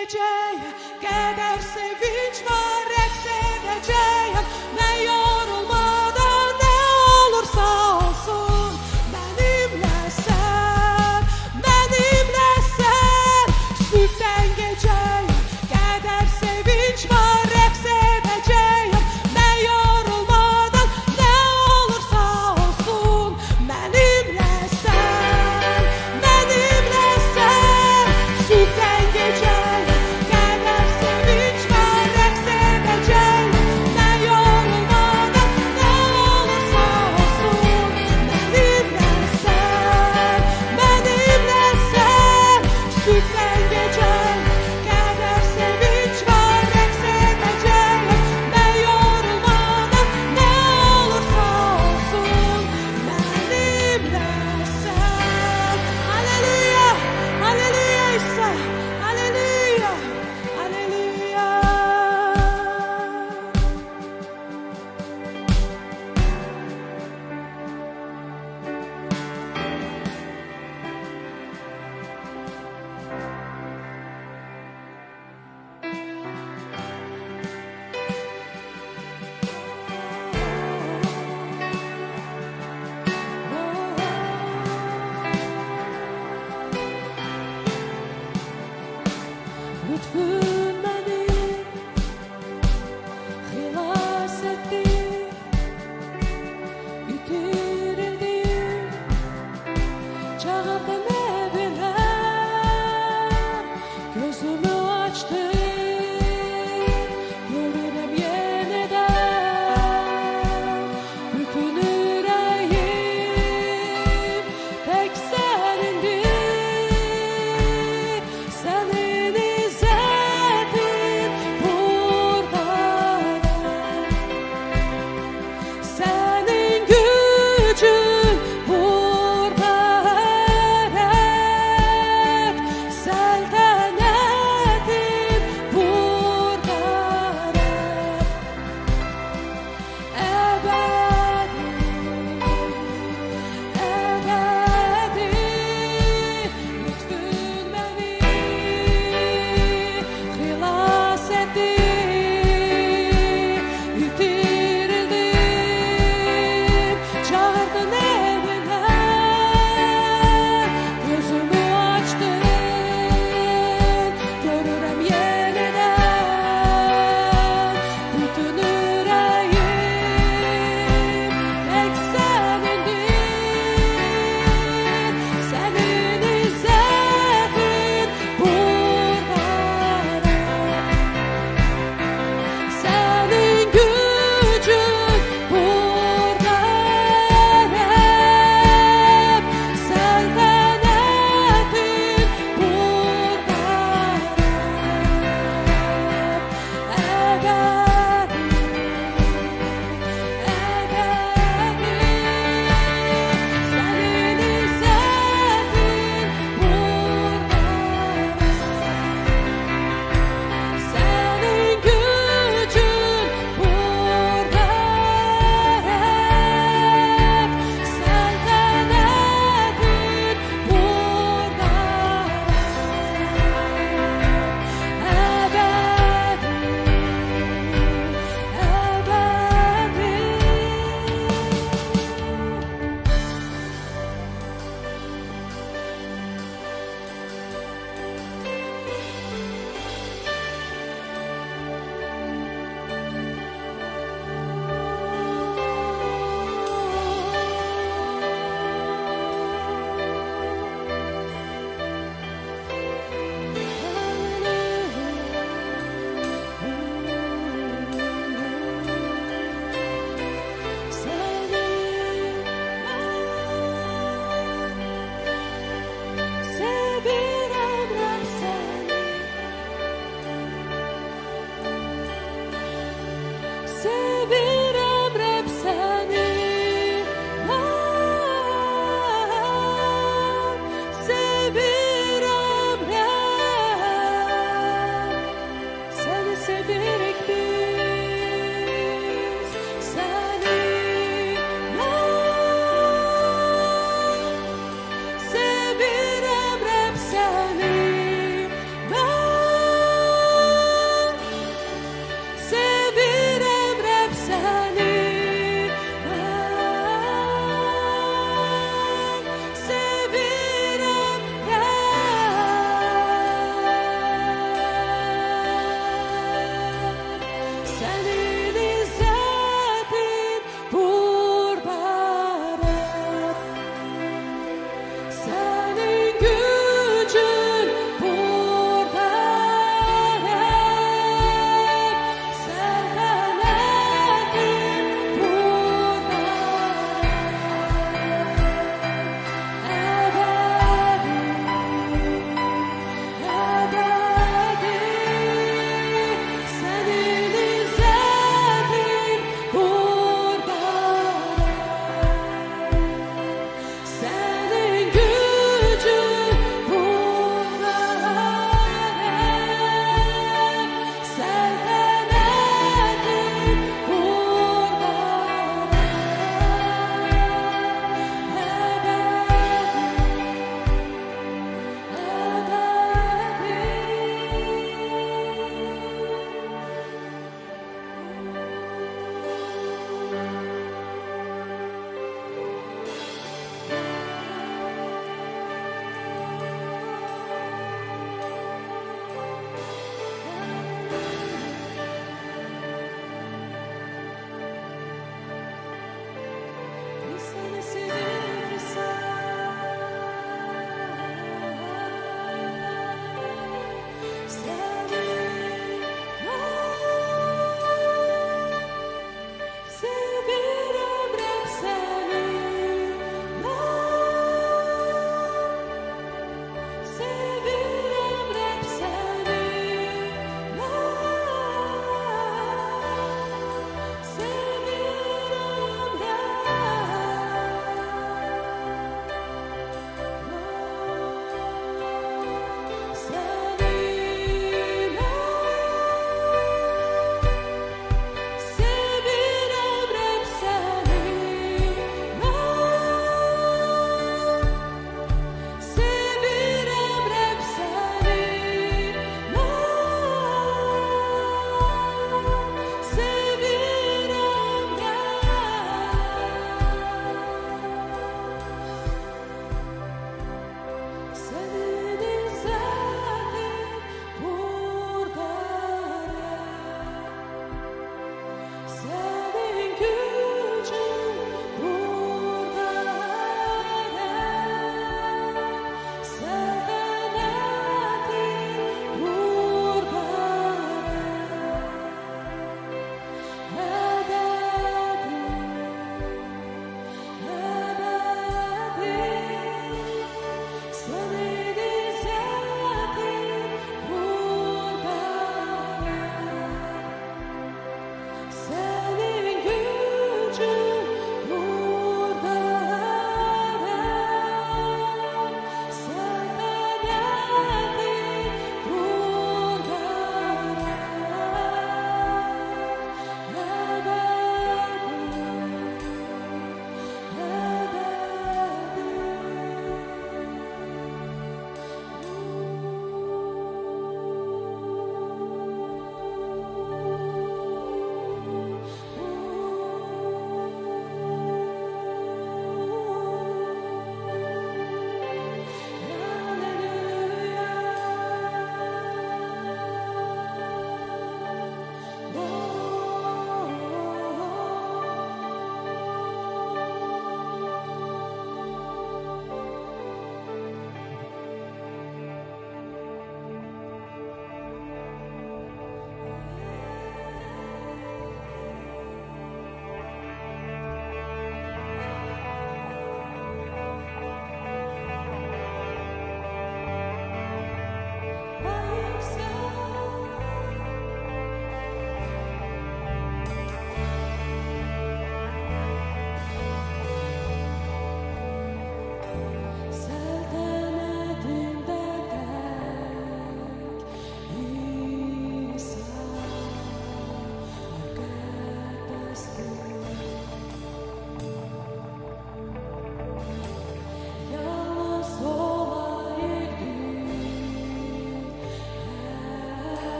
geceye kadar sevinç var, rəqs edəcəyəm. Mən yorulmadan nə olursa olsun, mənimləsən, mənimləsən. Sübhdən geceye kadar sevinç var, rəqs edəcəyəm. Mən yorulmadan nə olursa olsun, mənimləsən, mənimləsən. Sübhdən geceye kadar sevinç var, rəqs edəcəyəm. Mən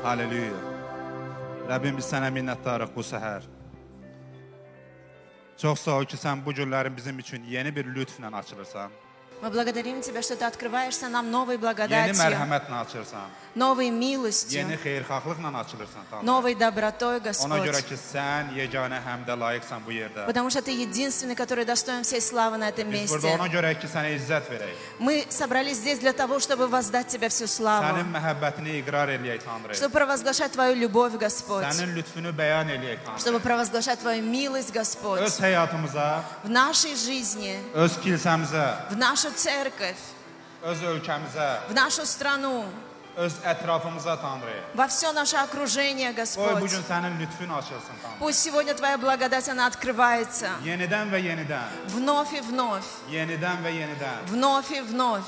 Halleluya. Rəbbim biz sənə minnətdarıq bu səhər. Çox sağ ol ki, sən bu günlərin bizim üçün yeni bir lütflə açılırsan. Мы благодарим Тебя, что Ты открываешься нам новой Yeni благодатью, mərhəmətlə açırsan. новой милостью, Yeni xeyirxahlıqla açılırsan, Tanrı. новой добротой, Ona görə Господь. ki, sən yeganə həmdə layiqsən bu yerdə. Потому что Ты единственный, который достоин всей славы на этом Biz burada месте. ona görə ki, sənə izzət verək. Мы собрались здесь для того, чтобы воздать Тебе всю славу, Sənin məhəbbətini iqrar eləyək, Tanrı. чтобы провозглашать Твою любовь, Господь, Sənin lütfünü bəyan eləyək, Tanrı. чтобы провозглашать Твою милость, Господь, Öz həyatımıza, в нашей жизни, öz kilsəmizə, в нашу церковь, öz ölkəmizə, в нашу страну, öz ətrafımıza, Tanrı. во все наше окружение, Qoy bu Господь. gün sənin lütfün açılsın, Tanrı. Пусть сегодня Твоя благодать, она открывается Yenidən və yenidən, вновь и вновь, yenidən və yenidən вновь и вновь.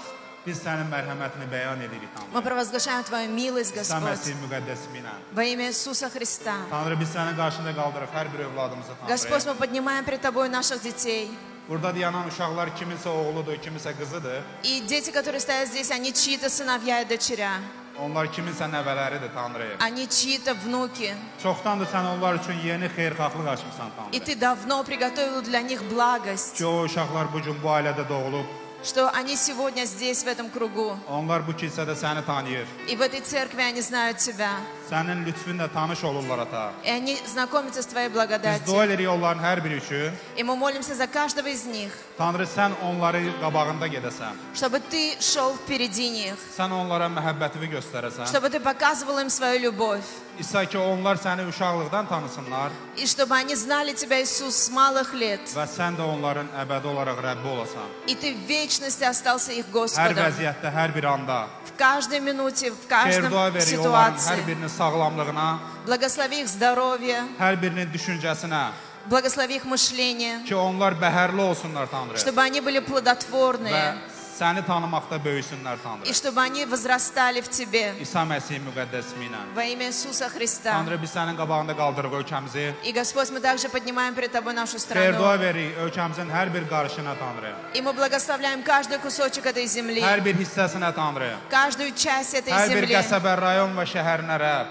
biz sənin mərhəmətini bəyan edirik, Мы Tanrı. провозглашаем Твою милость, İsa Господь, Məsih müqəddəs isminlə. во имя Иисуса Христа. Tanrı, biz sənin qarşında qaldırıq hər bir övladımızı, Господь, Tanrı. мы поднимаем перед Тобой наших детей. Burada dayanan uşaqlar kiminsə oğludur, kiminsə qızıdır. И дети, которые стоят здесь, они чьи-то сыновья и дочеря, Onlar kiminsə nəvələridir, Tanrı. они чьи-то внуки. Çoxdandır sən onlar üçün yeni xeyirxahlıq açmısan, И Tanrı. Ты давно приготовил для них благость, Ki o uşaqlar bu gün bu ailədə doğulub, что они сегодня здесь, в этом кругу. onlar bu kilsədə səni tanıyır. И в этой церкви они знают Тебя. Sənin lütfünlə tanış olurlar, ata. И они знакомятся с Твоей Biz благодатью. dua edirik onların hər biri üçün. И мы молимся за каждого из них, Tanrı, sən onları qabağında gedəsən. чтобы Ты шел впереди них, Sən onlara məhəbbətini göstərəsən. чтобы Ты показывал им свою любовь. İsa ki, onlar səni uşaqlıqdan tanısınlar И чтобы они знали Тебя, Иисус, с малых лет. və sən də onların əbədi olaraq Rəbbi olasan. И Ты в вечности остался их Hər Господом. vəziyyətdə, hər bir anda. В каждой минуте, в Xeyir каждом dua veririk onların hər ситуации. birinin sağlamlığına, Благослови их здоровье, hər birinin düşüncəsinə. благослови их мышление, Ki, onlar bəhərli olsunlar, Tanrı. чтобы они были Və плодотворные, səni tanımaqda böyüsünlər, и Tanrı. чтобы они возрастали в Тебе. İsa Məsih müqəddəs isminlə. Во имя Иисуса Христа. Tanrı, biz sənin qabağında qaldırıq ölkəmizi. И, Господь, мы также поднимаем перед Тобой нашу Xeyir страну. dua veririk ölkəmizin hər bir qarışına, Tanrı. И мы благословляем каждый кусочек этой земли, Hər bir hissəsinə, Tanrı. каждую часть этой Hər bir земли, qəsəbə, rayon və şəhərinə Rəbb.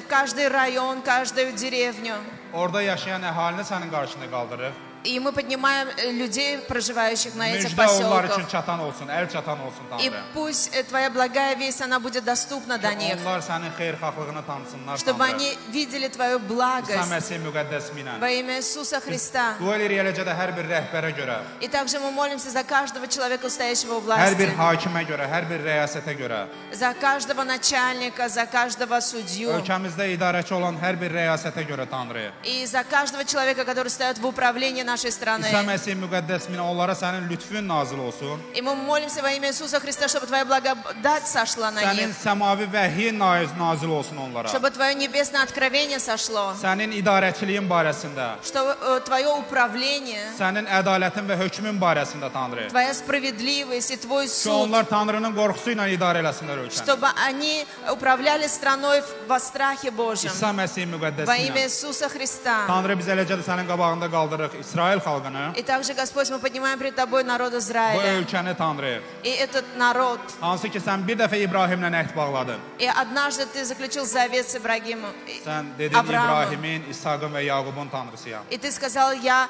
каждый район, каждую деревню. Orada yaşayan əhalini sənin qarşına qaldırıq. И мы поднимаем людей, проживающих на этих Müjdə onlar поселках. üçün çatan olsun, əl çatan olsun, И Tanrı. пусть Твоя благая весть, она будет доступна до них, Onlar sənin xeyirxahlığını tanısınlar, чтобы Tanrı. они видели Твою İsa благость Məsih müqəddəs isminlə. во имя Иисуса Христа. Dua edirik eləcə də hər bir rəhbərə görə, И также мы молимся за каждого человека, стоящего у hər bir власти, hakimə görə, hər bir rəyasətə görə, за каждого начальника, за каждого судью, ölkəmizdə idarəçi olan hər bir rəyasətə görə, Tanrı. и за каждого человека, который стоит в управлении нашей страны. İsa Məsih müqəddəs isminlə onlara sənin lütfün nazil olsun. И мы молимся во имя Иисуса Христа, чтобы Твоя благодать сошла на Sənin них, səmavi vəhyin nazil olsun onlara. чтобы Твое небесное откровение сошло, Sənin idarəçiliyin barəsində, что Твое управление, sənin ədalətin və hökmün barəsində, Tanrı. Твоя справедливость и Твой Ki суд, onlar Tanrının qorxusu ilə idarə eləsinlər ölkəni. чтобы они управляли страной во страхе Божьем. İsa Məsih müqəddəs Во имя isminlə. Иисуса Христа. Tanrı, biz eləcə də sənin qabağında qaldırıq İsrail xalqını, И также, Господь, мы поднимаем перед Тобой народ bu Израиля. ölkəni, Tanrı. И этот народ. Hansı ki, sən bir dəfə İbrahimlə əhd bağladın. И однажды Ты заключил завет с Ибрагимом, Sən dedin Avraamın. İbrahimin, İsaqın və Yaqubun Tanrısıyam. И Ты сказал, я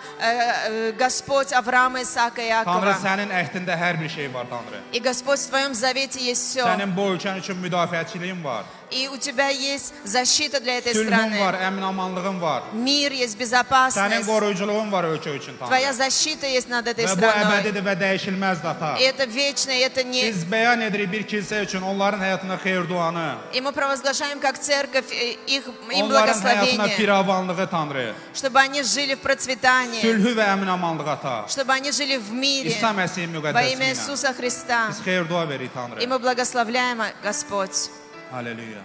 Господь Авраама, Исаака и Tanrı, Иакова. sənin əhdində hər bir şey var, Tanrı. И, Господь, в Твоем завете есть все. Sənin bu ölkən üçün müdafiəçiliyin var. И у Тебя есть защита для этой Sülhün страны. var, əmin-amanlığın var. Мир есть, Sənin безопасность. qoruyuculuğun var ölkə üçün, Tanrı. Твоя защита есть над этой Və bu страной. əbədidir və dəyişilməzdir, ata. И это вечно, и это не... Biz bəyan edirik bir kilsə üçün onların həyatına xeyir duanı, И мы провозглашаем как церковь им onların həyatına благословение, firavanlığı, Tanrı. чтобы они жили в процветании, Sülhü və əmin-amanlığı, ata. чтобы они жили в мире. İsa Məsih Во müqəddəs имя isminlə. Иисуса Христа. Biz xeyir dua veririk, И Tanrı. мы благословляем, Господь. Halleluya.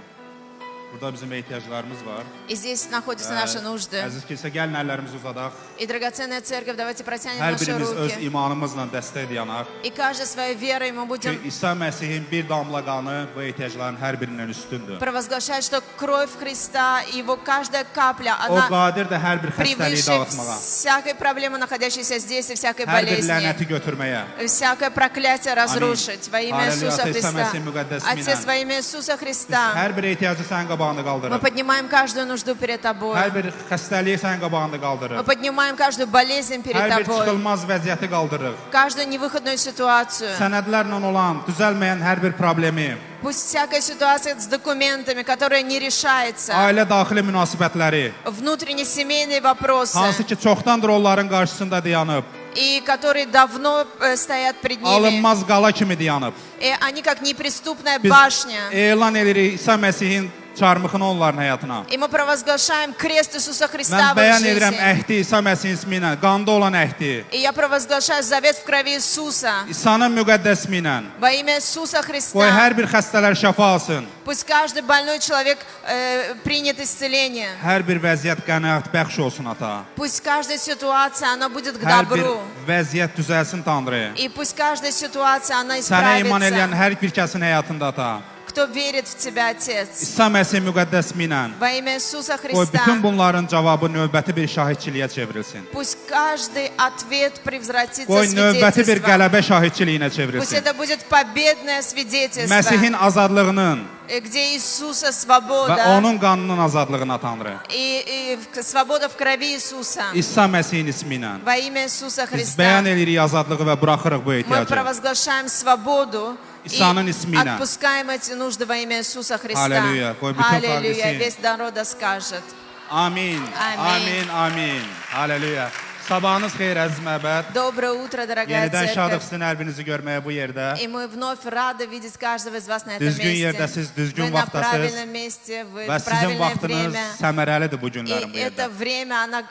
Burada bizim ehtiyaclarımız var. И здесь находятся наши нужды. Əziz kilsə, gəlin əllərimizi uzadaq. И, драгоценная церковь, давайте протянем Hər наши birimiz öz руки. imanımızla dəstək dayanaq. И каждый своей верой мы Ki, будем İsa Məsihin bir damla qanı bu ehtiyacların hər birindən üstündür. провозглашать, что кровь Христа, и Его каждая капля, O она qadirdir hər bir xəstəliyi превыше dağıtmağa, всякой проблемы, находящейся здесь, и всякой hər bir болезни. lənəti götürməyə. Всякое проклятие разрушить во имя Аллилуйя. Иисуса Отец, Христа. Мессия, Мугаддес, Отец, Минан. во имя Иисуса Христа. Hər bir ehtiyacı sənin qabağını Мы qaldırır. поднимаем каждую нужду перед тобой. Hər bir xəstəliyi sənin qabağını qaldırır. Мы поднимаем каждую болезнь перед Hər bir тобой. çıxılmaz vəziyyəti qaldırır. Каждую невыходную ситуацию. Sənədlərlə olan, düzəlməyən hər bir problemi, Пусть всякая ситуация с документами, которая не решается, ailə daxili münasibətləri, внутренне-семейные вопросы, hansı ki çoxdandır onların qarşısında dayanıb, и которые давно стоят пред ними, alınmaz qala kimi dayanıb. и они как неприступная Biz башня. elan edirik İsa Məsihin çarmıxını onların həyatına. И мы провозглашаем крест Иисуса Христа Mən в их bəyan edirəm жизни. əhdi İsa Məsihin ismi ilə, qanda olan əhdi. И я провозглашаю завет в крови Иисуса. İsa'nın müqəddəs ismi ilə. Во имя Иисуса Qoy Христа. hər bir xəstələr şəfa alsın. Пусть каждый больной человек принят исцеление. Hər bir vəziyyət qənaət bəxş olsun ata. Пусть каждая ситуация, она будет к Hər bir добру. vəziyyət düzəlsin Tanrı. И пусть каждая ситуация, она Sənə iman edən исправится. hər bir kəsin həyatında ata. Кто верит в Тебя, Отец. İsa Məsih müqəddəs ismi ilə. Во имя Иисуса Qoy Христа. bütün bunların cavabı növbəti bir şahidçiliyə çevrilsin. Пусть каждый ответ прevzратится Qoy növbəti bir свидетельством. qələbə şahidçiliyinə Пусть çevrilsin. это будет победное свидетельство, Məsihin azadlığının где Иисуса və свобода onun qanının azadlığına Tanrı. и свобода в крови Иисуса. İsa Məsihin ismi ilə. Во имя Иисуса Biz bəyan Христа edirik azadlığı və buraxırıq bu мы ehtiyacı. провозглашаем свободу и İsa'nın ismiyle. отпускаем эти нужды во имя Иисуса Христа. Аллилуйя. Qoy bütün Аллилуйя. kardeşin. Весь народ да скажет. Amin. Amin. Amin. Amin. Haleluya. Sabahınız xeyir əziz məbəd. Доброе утро, дорогая Yenidən şadıq церковь. sizin hər birinizi görməyə bu yerdə. И мы вновь рады видеть каждого из вас на этом Düzgün месте. yerdəsiz, düzgün Вы на vaxtdasız правильном месте, вы və в sizin правильное vaxtınız время. səmərəlidir bu günlərin bu И это yerdə. время, оно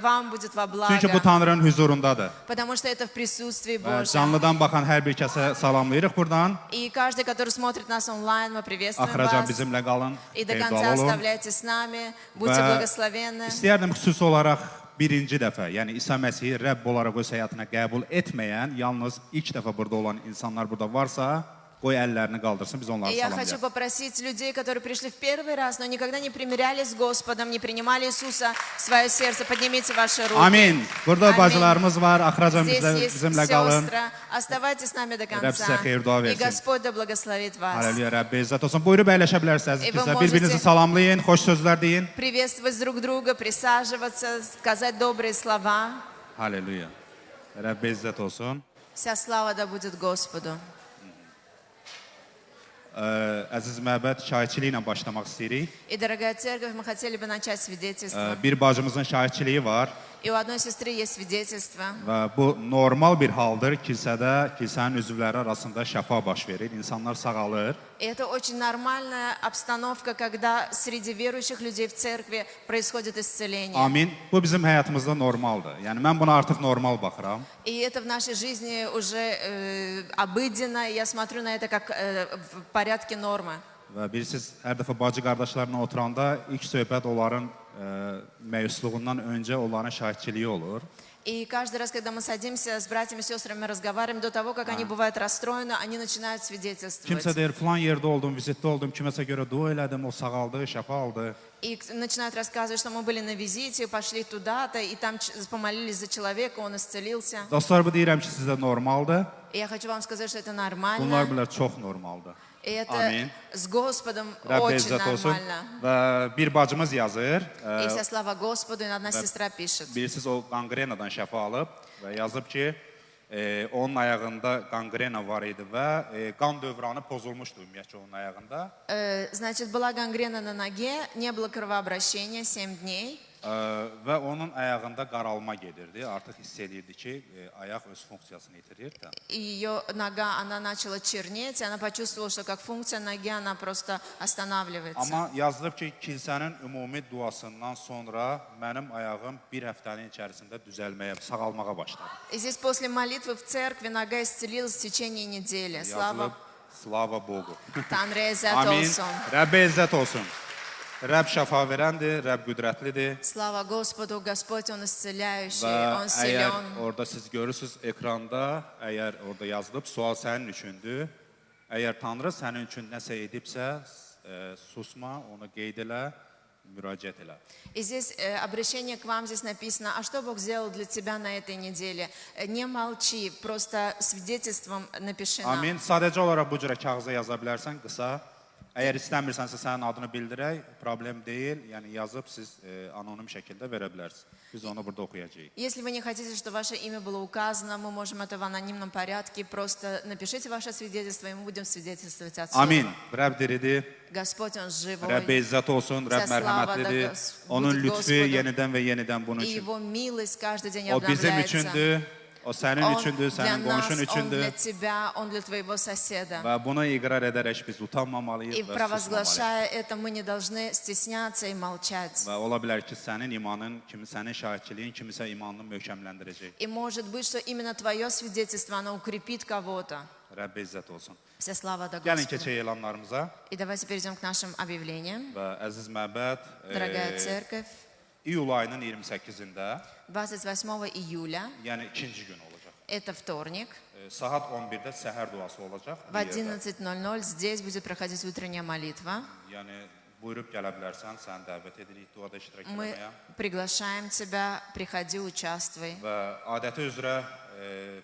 вам будет во благо. Çünki bu Tanrının huzurundadır. Потому что это в присутствии Və Божьем. canlıdan baxan hər bir kəsə salamlayırıq buradan. И каждый, который смотрит нас онлайн, мы приветствуем Axıracan вас. bizimlə qalın. И до Xeyir конца dua olun. оставляйте с нами. Будьте Və благословенны. istəyərdim xüsusi olaraq birinci dəfə, yəni İsa Məsihi Rəbb olaraq öz həyatına qəbul etməyən, yalnız ilk dəfə burada olan insanlar burada varsa, qoy əllərini qaldırsın, biz onları И я хочу salamlayaq. попросить людей, которые пришли в первый раз, но никогда не примирялись с Господом, не принимали Иисуса в свое сердце, поднимите ваши руки. Amin. Burada Amin. bacılarımız var, axıracan Здесь есть bizimlə qalın. сестры. Оставайтесь с нами до Rəbb конца. sizə xeyir dua И versin. Господь да благословит вас. Haleluya, Rəbbə izzət olsun. Buyurub əyləşə bilərsiniz. Və Bizə możете- bir-birinizi salamlayın, xoş sözlər deyin. Приветствовать друг друга, присаживаться, сказать добрые слова. Haleluya. Rəbbə izzət olsun. Вся слава да будет Господу. Əziz məbəd, şahidçiliyi ilə başlamaq istəyirik. И, dорогая церковь, мы хотели бы начать свидетельство. Bir bacımızın şahidçiliyi var И у одной сестры есть свидетельство. və bu normal bir haldır. Kilsədə, kilsənin üzvləri arasında şəfa baş verir, insanlar sağalır. И это очень нормальная обстановка, когда среди верующих людей в церкви происходит исцеление. Amin. Bu bizim həyatımızda normaldır. Yəni mən buna artıq normal baxıram. И это в нашей жизни уже обыденно. И я смотрю на это как в порядке нормы. Və bilirsiniz, hər dəfə bacı qardaşlarla oturanda ilk söhbət onların məyusluğundan öncə onların şahidçiliyi olur. И каждый раз, когда мы садимся с братьями и сестрами, разговариваем, до того, как они бывают расстроены, они начинают свидетельствовать. Kimsə deyir, filan yerdə oldum, vizitdə oldum, kiməsə görə dua elədim, o sağaldı, şəfa aldı. И начинают рассказывать, что мы были на визите, пошли туда-то, и там помолились за человека, он исцелился. Dostlar, bu deyirəm ki, sizdə normaldır. И я хочу вам сказать, что это Bunlar нормально. bilər çox normaldır. И это Amin. с Господом Rəbbə очень izzət olsun. нормально. Və bir bacımız yazır, И вся слава Господу, и одна сестра пишет. bilirsiniz o qangrenadan şəfa alıb və yazıb ki, onun ayağında qangrena var idi və qan dövranı pozulmuşdu ümumiyyətcə onun ayağında. Значит, была гангрена на ноге, не было кровообращения 7 дней. Və onun ayağında qaralma gedirdi. Artıq hiss edirdi ki, ayaq öz funksiyasını itirir də. И ее нога, она начала чернеть, и она почувствовала, что как функция ноги, она просто останавливается. Amma yazılıb ki, kilsənin ümumi duasından sonra mənim ayağım bir həftənin içərisində düzəlməyə, sağalmağa başladı. И здесь после молитвы в церкви нога исцелилась в течение недели. Слава Slava Bogu. Tanrı'ya izzət Amin. olsun. Rəbbə izzət olsun. Rəbb şəfa verəndir, Rəbb qüdrətlidir. Слава Господу, Господь, Он исцеляющий, Və Он əgər силен. orada siz görürsünüz ekranda, əgər orada yazılıb, sual sənin üçündür. Əgər Tanrı sənin üçün nəsə edibsə, susma, onu qeyd elə, müraciət elə. И здесь обращение к вам, здесь написано, а что Бог сделал для тебя на этой неделе? Не молчи, просто свидетельством напиши нам. Amin. Sadəcə olaraq bu cürə kağıza yaza bilərsən, qısa. Əgər istəmirsənsə sənin adını bildirək, problem deyil. Yəni yazıb siz anonim şəkildə verə bilərsiniz. Biz onu burada oxuyacağıq. Если вы не хотите, чтобы ваше имя было указано, мы можем это в анонимном порядке. Просто напишите ваше свидетельство, и мы будем свидетельствовать отсюда. Amin. Rəbb diridir. Господь, Он живой. Rəbbə izzət olsun, Rəbb Vся slava mərhəmətlidir. da Onun будет lütfü Господу. yenidən və yenidən bunun И üçün. Его милость каждый день O bizim обновляется. üçündür, o sənin Он üçündür, для sənin нас, qonşun Он üçündür. для тебя, Он для твоего соседа. Və buna iqrar edərək biz utanmamalıyıq И və susmamalıyıq. провозглашая это, мы не должны стесняться и молчать. Və ola bilər ki, sənin imanın, sənin şahidçiliyin kimisə imanını möhkəmləndirəcək. И может быть, что именно твое свидетельство, оно укрепит кого-то. Rəbbə izzət olsun. Вся слава до Gəlin Господа. keçək elanlarımıza И давайте перейдем к нашим объявлениям. və əziz məbəd, Дорогая церковь, iyul ayının 28-də, 28 июля, yəni ikinci gün olacaq. это вторник, Saat 11-də səhər duası olacaq. в 11:00 здесь будет проходить утренняя молитва. Yəni buyurub gələ bilərsən, sən dəvət edirik duada iştirak Мы etməyə. приглашаем тебя, приходи, участвуй. Və adəti üzrə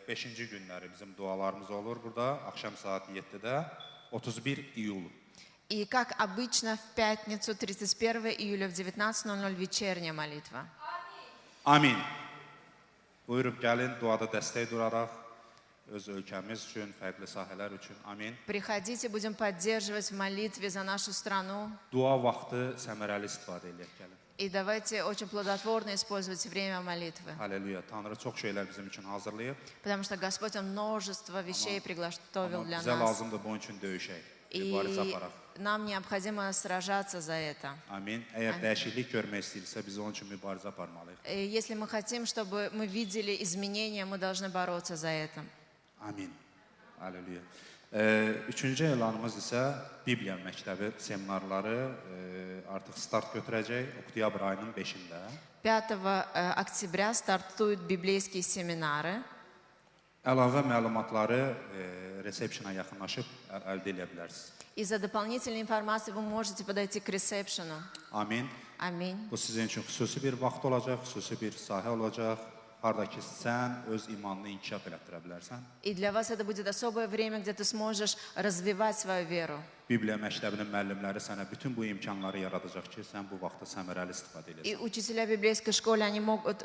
5-ci günləri bizim dualarımız olur burada, axşam saat 7-də, 31 iyul. И как обычно в пятницу, 31 июля в 19:00 вечерняя молитва. Amin. Buyurub gəlin, duada dəstək duraraq, öz ölkəmiz üçün, fərqli sahələr üçün. Amin. Приходите, будем поддерживать в молитве за нашу страну. Dua vaxtı səmərəli istifadə edək gəlin. И давайте очень плодотворно использовать время молитвы. Halleluya. Tanrı çox şeylər bizim üçün hazırlayıb. Потому что Господь, Он множество вещей приготовил Amma для bizə нас. lazımdır bunun üçün döyüşək. Mübarizə И aparaq. нам необходимо сражаться за это. Amin. Əgər dəyişiklik görmək istəyirsə, biz onun üçün mübarizə aparmalıyıq. И если мы хотим, чтобы мы видели изменения, мы должны бороться за это. Amin. Halleluya. Üçüncü elanımız isə Bibliya məktəbi seminarları artıq start götürəcək oktyabr ayının 5-də. 5 октября стартуют библейские семинары. Əlavə məlumatları resepsiona yaxınlaşıb əldə edə bilərsiniz. И за дополнительной информацией вы можете подойти к ресепшену. Amin. Аминь. Bu sizin üçün xüsusi bir vaxt olacaq, xüsusi bir sahə olacaq. Harda ki sən öz imanını inkişaf elətdirə bilərsən. И для вас это будет особое время, где ты сможешь развивать свою веру. Bibliya məktəbinin müəllimləri sənə bütün bu imkanları yaradacaq ki, sən bu vaxtda səmərəli istifadə И edəsən. учителя библейской школы, они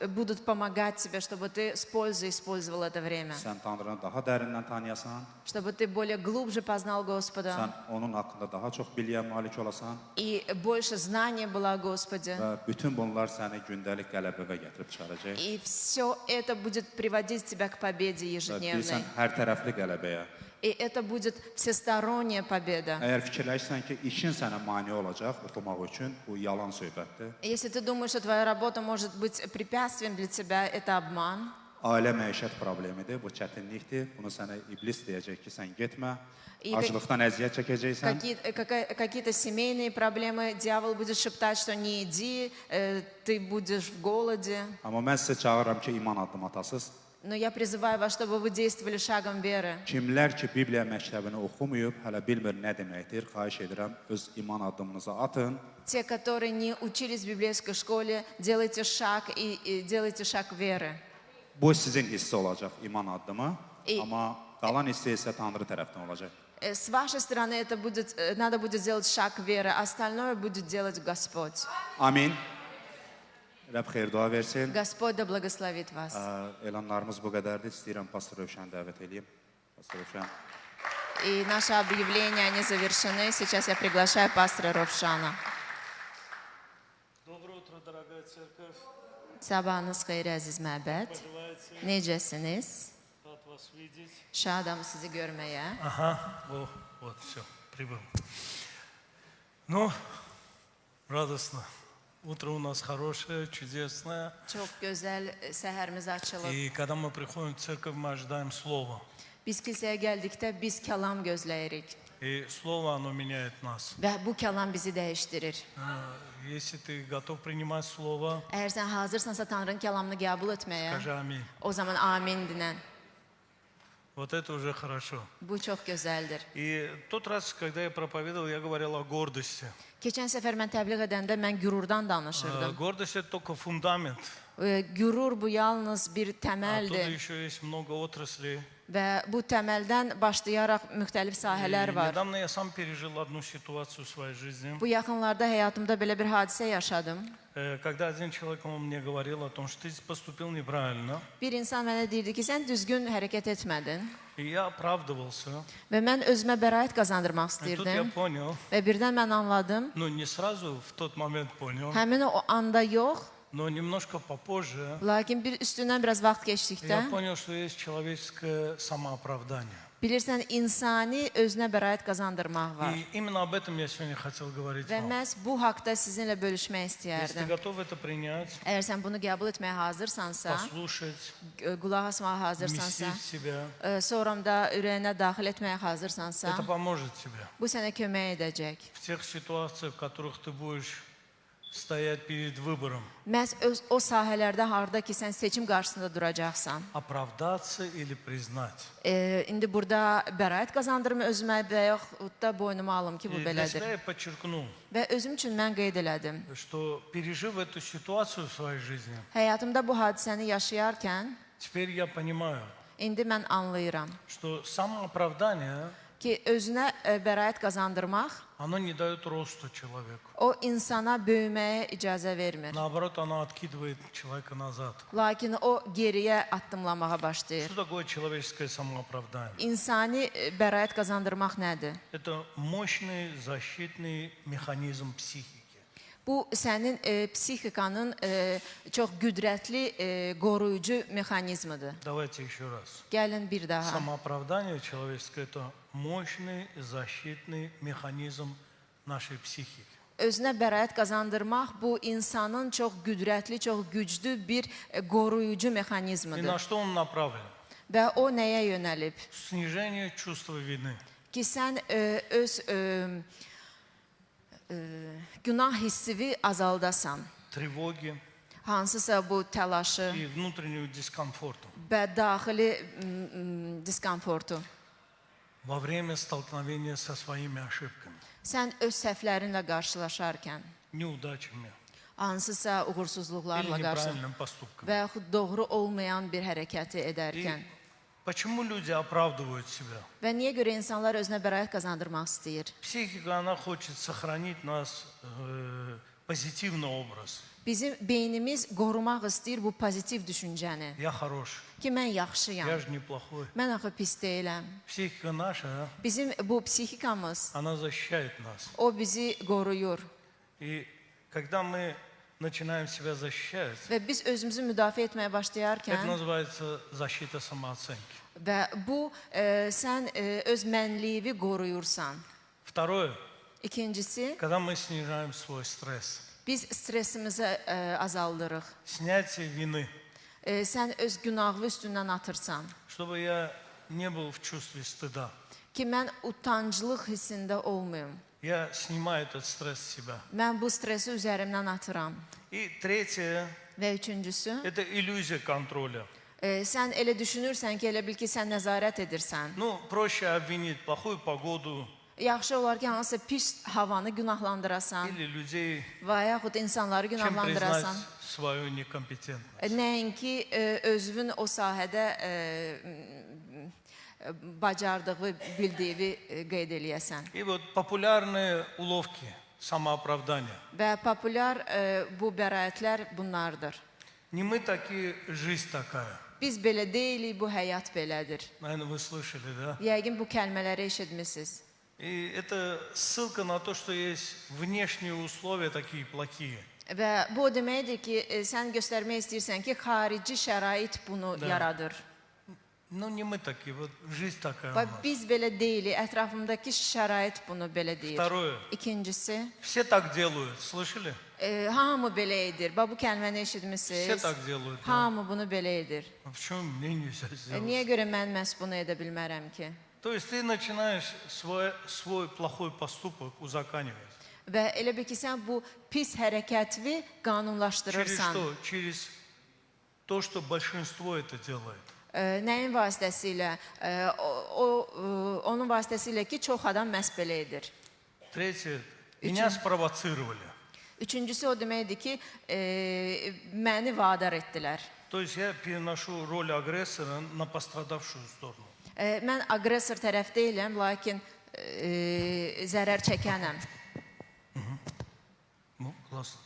будут помогать тебе, чтобы ты с пользой использовал это время. Sən Tanrını daha dərindən tanıyasan, Чтобы ты более глубже познал sən Господа. onun haqqında daha çox biliyə malik olasan И больше знания было о Господе. və bütün bunlar səni gündəlik qələbəyə gətirib çıxaracaq. И все это будет приводить тебя к победе Və ежедневной. bilirsən, hər tərəfli qələbəyə. И это будет всесторонняя победа. Əgər fikirləşsən ki, işin sənə mane olacaq oxumaq üçün, bu yalan söhbətdir. Если ты думаешь, что твоя работа может быть препятствием для тебя, это обман. Ailə məişət problemidir, bu çətinlikdir. Bunu sənə iblis deyəcək ki, sən getmə. И Acılıqdan əziyyət çəkəcəksən. Какие-то семейные проблемы, дьявол будет шептать, что не иди, ты будешь в голоде. Amma mən sizə çağırıram ki, iman addım atasınız. Но я призываю вас, чтобы вы действовали шагом веры. Kimlər ki, Bibliya məktəbini oxumayıb, hələ bilmir nə deməkdir, xahiş edirəm, öz iman addımınızı atın. Те, которые не учились в библейской школе, делайте шаг и делайте шаг веры. Bu sizin hissi olacaq, iman addımı. İyi. Amma qalan hissi isə Tanrı tərəfdən olacaq. С вашей стороны это будет, надо будет сделать шаг веры, а остальное будет делать Господь. Amin. Rəbb xeyir dua versin. Господь да благословит вас. Elanlarımız bu qədərdir. İstəyirəm Pastor Rövşəni dəvət edeyim. Pastor Rövşən. И наши объявления, они завершены. Сейчас я приглашаю пастора Ровшана. Доброе утро, дорогая церковь. Sabahınız xeyir əziz məbəd. Пожелайте, Necəsiniz? рад вас видеть. Şadam sizi görməyə. Ага, вот, все, прибыл. Ну, радостно. Утро у нас хорошее, чудесное. Çox gözəl səhərimiz açılıb. И когда мы приходим в церковь, мы ожидаем Слова. Biz kilsəyə gəldikdə biz kəlam gözləyirik. И Слово, оно меняет нас. Və bu kəlam bizi dəyişdirir. Если ты готов принимать Слово, Əgər sən hazırsansa Tanrının kəlamını qəbul etməyə, скажи аминь. o zaman amin dinən. Вот это уже хорошо. Bu çox gözəldir. И тот раз, когда я проповедовал, я говорил о гордости. Keçən səfər mən təbliğ edəndə mən qürurdan danışırdım. Гордость – это только фундамент. Qürur bu yalnız bir Оттуда təməldir. еще есть много отраслей. Və bu təməldən başlayaraq müxtəlif sahələr И var. недавно я сам пережил одну ситуацию в своей жизни, Bu yaxınlarda həyatımda belə bir hadisə yaşadım. когда один человек он мне говорил о том, что ты поступил неправильно. Bir insan mənə deyirdi ki, sən düzgün hərəkət etmədin. И я оправдывался. Və mən özümə bəraət qazandırmaq И тут я istəyirdim. понял, Və birdən mən anladım. ну не сразу в тот момент понял, Həmin o anda yox, но немножко попозже lakin bir üstündən biraz vaxt keçdikdə я понял, что есть человеческое самооправдание. bilirsən insani özünə bəraət qazandırmaq var. И именно об этом я сегодня хотел говорить Və вам. məhz bu haqda sizinlə bölüşmək Если ты istəyərdim. готов это принять, Əgər sən bunu qəbul etməyə hazırsansa, послушать, qulaq asmağa hazırsansa, вместить в себя, sonra da ürəyinə daxil etməyə hazırsansa, это поможет тебе. bu sənə kömək edəcək. В тех ситуациях, в которых ты будешь стоять перед выбором, Məhz o sahələrdə harda ki, sən seçim qarşısında duracaqsan. оправдаться или признать. İndi burada bəraət qazandırma özümə və yaxud da boynuma alım ki, bu И для belədir. себя я подчеркну, Və özüm üçün mən qeyd elədim. что пережив эту ситуацию в своей жизни, Həyatımda bu hadisəni yaşayarkən, теперь я понимаю, indi mən anlayıram что самооправдание, ki, özünə bəraət qazandırmaq оно не дает росту человеку. o insana böyüməyə icazə vermir. Наоборот, оно откидывает человека назад. Lakin o geriyə addımlamağa başlayır. Что такое человеческое самооправдание? İnsani bəraət qazandırmaq nədir? Это мощный защитный механизм психики. Bu sənin psixikanın çox qüdrətli qoruyucu mexanizmidir. Давайте еще раз. Gəlin bir daha. Самооправдание человеческое – это мощный защитный механизм нашей психики. Özünə bəraət qazandırmaq bu insanın çox qüdrətli, çox güclü bir qoruyucu И mexanizmidir. на что он направлен? Və o nəyə yönəlib? Снижение чувства вины. Ki sən öz günah hissini azaldasan. Тревоги Hansısa bu təlaşı и внутреннего дискомфорта və daxili diskomfortu. во время столкновения со своими ошибками, Sən öz səhvlərinlə qarşılaşarkən, неудачами hansısa или uğursuzluqlarla qarşı неправильным поступками. və yaxud doğru olmayan bir hərəkəti И edərkən. почему люди оправдывают себя? Və niyə görə insanlar özünə bəraət qazandırmaq istəyir? Психика, она хочет сохранить нас позитивный образ. Bizim beynimiz qorumaq istəyir bu pozitiv düşüncəni. Я хороший, Ki mən yaxşıyam, я же неплохой. mən axı pis deyiləm. Психика наша, Bizim bu psixikamız, она защищает нас. o bizi qoruyur. И когда мы начинаем себя защищать, Və biz özümüzü müdafiə etməyə это başlayarkən называется защита самооценки. və bu sən öz mənliyini qoruyursan. Второе, İkincisi, когда мы снижаем свой стресс. biz stressimizi azaldırıq. Снятие вины, Sən öz günahını üstündən atırsan. чтобы я не был в чувстве стыда. Ki mən utanclıq hissində olmayım. Я снимаю этот стресс с себя. Mən bu stressi üzərimdən atıram. И третье, Və üçüncüsü, это иллюзия контроля. sən elə düşünürsən ki, elə bil ki, sən nəzarət edirsən. Ну, проще обвинить плохую погоду Yaxşı olar ki, hansısa pis havanı günahlandırasan или людей, və yaxud insanları чем günahlandırasan. признать свою некомпетентность. Nəinki özünün o sahədə bacardığı, bildiyini qeyd eləyəsən. И вот популярные уловки самооправдания. Və populyar bu bəraətlər bunlardır. Не мы такие, жизнь такая. Biz belə deyilik, bu həyat belədir. Наверное, вы слышали, да? Yəqin bu kəlmələri eşitmisiniz. И это ссылка на то, что есть внешние условия такие плохие. Və bu o deməkdir ki, sən göstərmək istəyirsən ki, xarici şərait bunu yaradır. Ну, не мы такие, вот жизнь такая у Və нас. biz belə deyilik, ətrafımdakı şərait bunu belə deyir. Второе. İkincisi, Все так делают, слышали? hamı belə edir. Bax, bu kəlməni Все eşitmisiniz. так делают. Да? Hamı bunu belə edir. А почему мне nельзя сделать? Niyə görə mən məhz bunu edə bilmərəm ki? То есть ты начинаешь свой плохой поступок узаконивать. Və elə bil ki, sən bu pis hərəkətini Через qanunlaşdırırsan. что? Через то, что большинство это делает. Nəyin vasitəsilə? Onun vasitəsilə ki, çox adam məhz belə edir. Третье. Меня спровоцировали. Üçüncüsü o deməkdir ki, məni vadar etdilər. То есть я переношу роль агрессора на пострадавшую сторону. Mən aqressor tərəf deyiləm, lakin zərər çəkənəm. Ну, классно.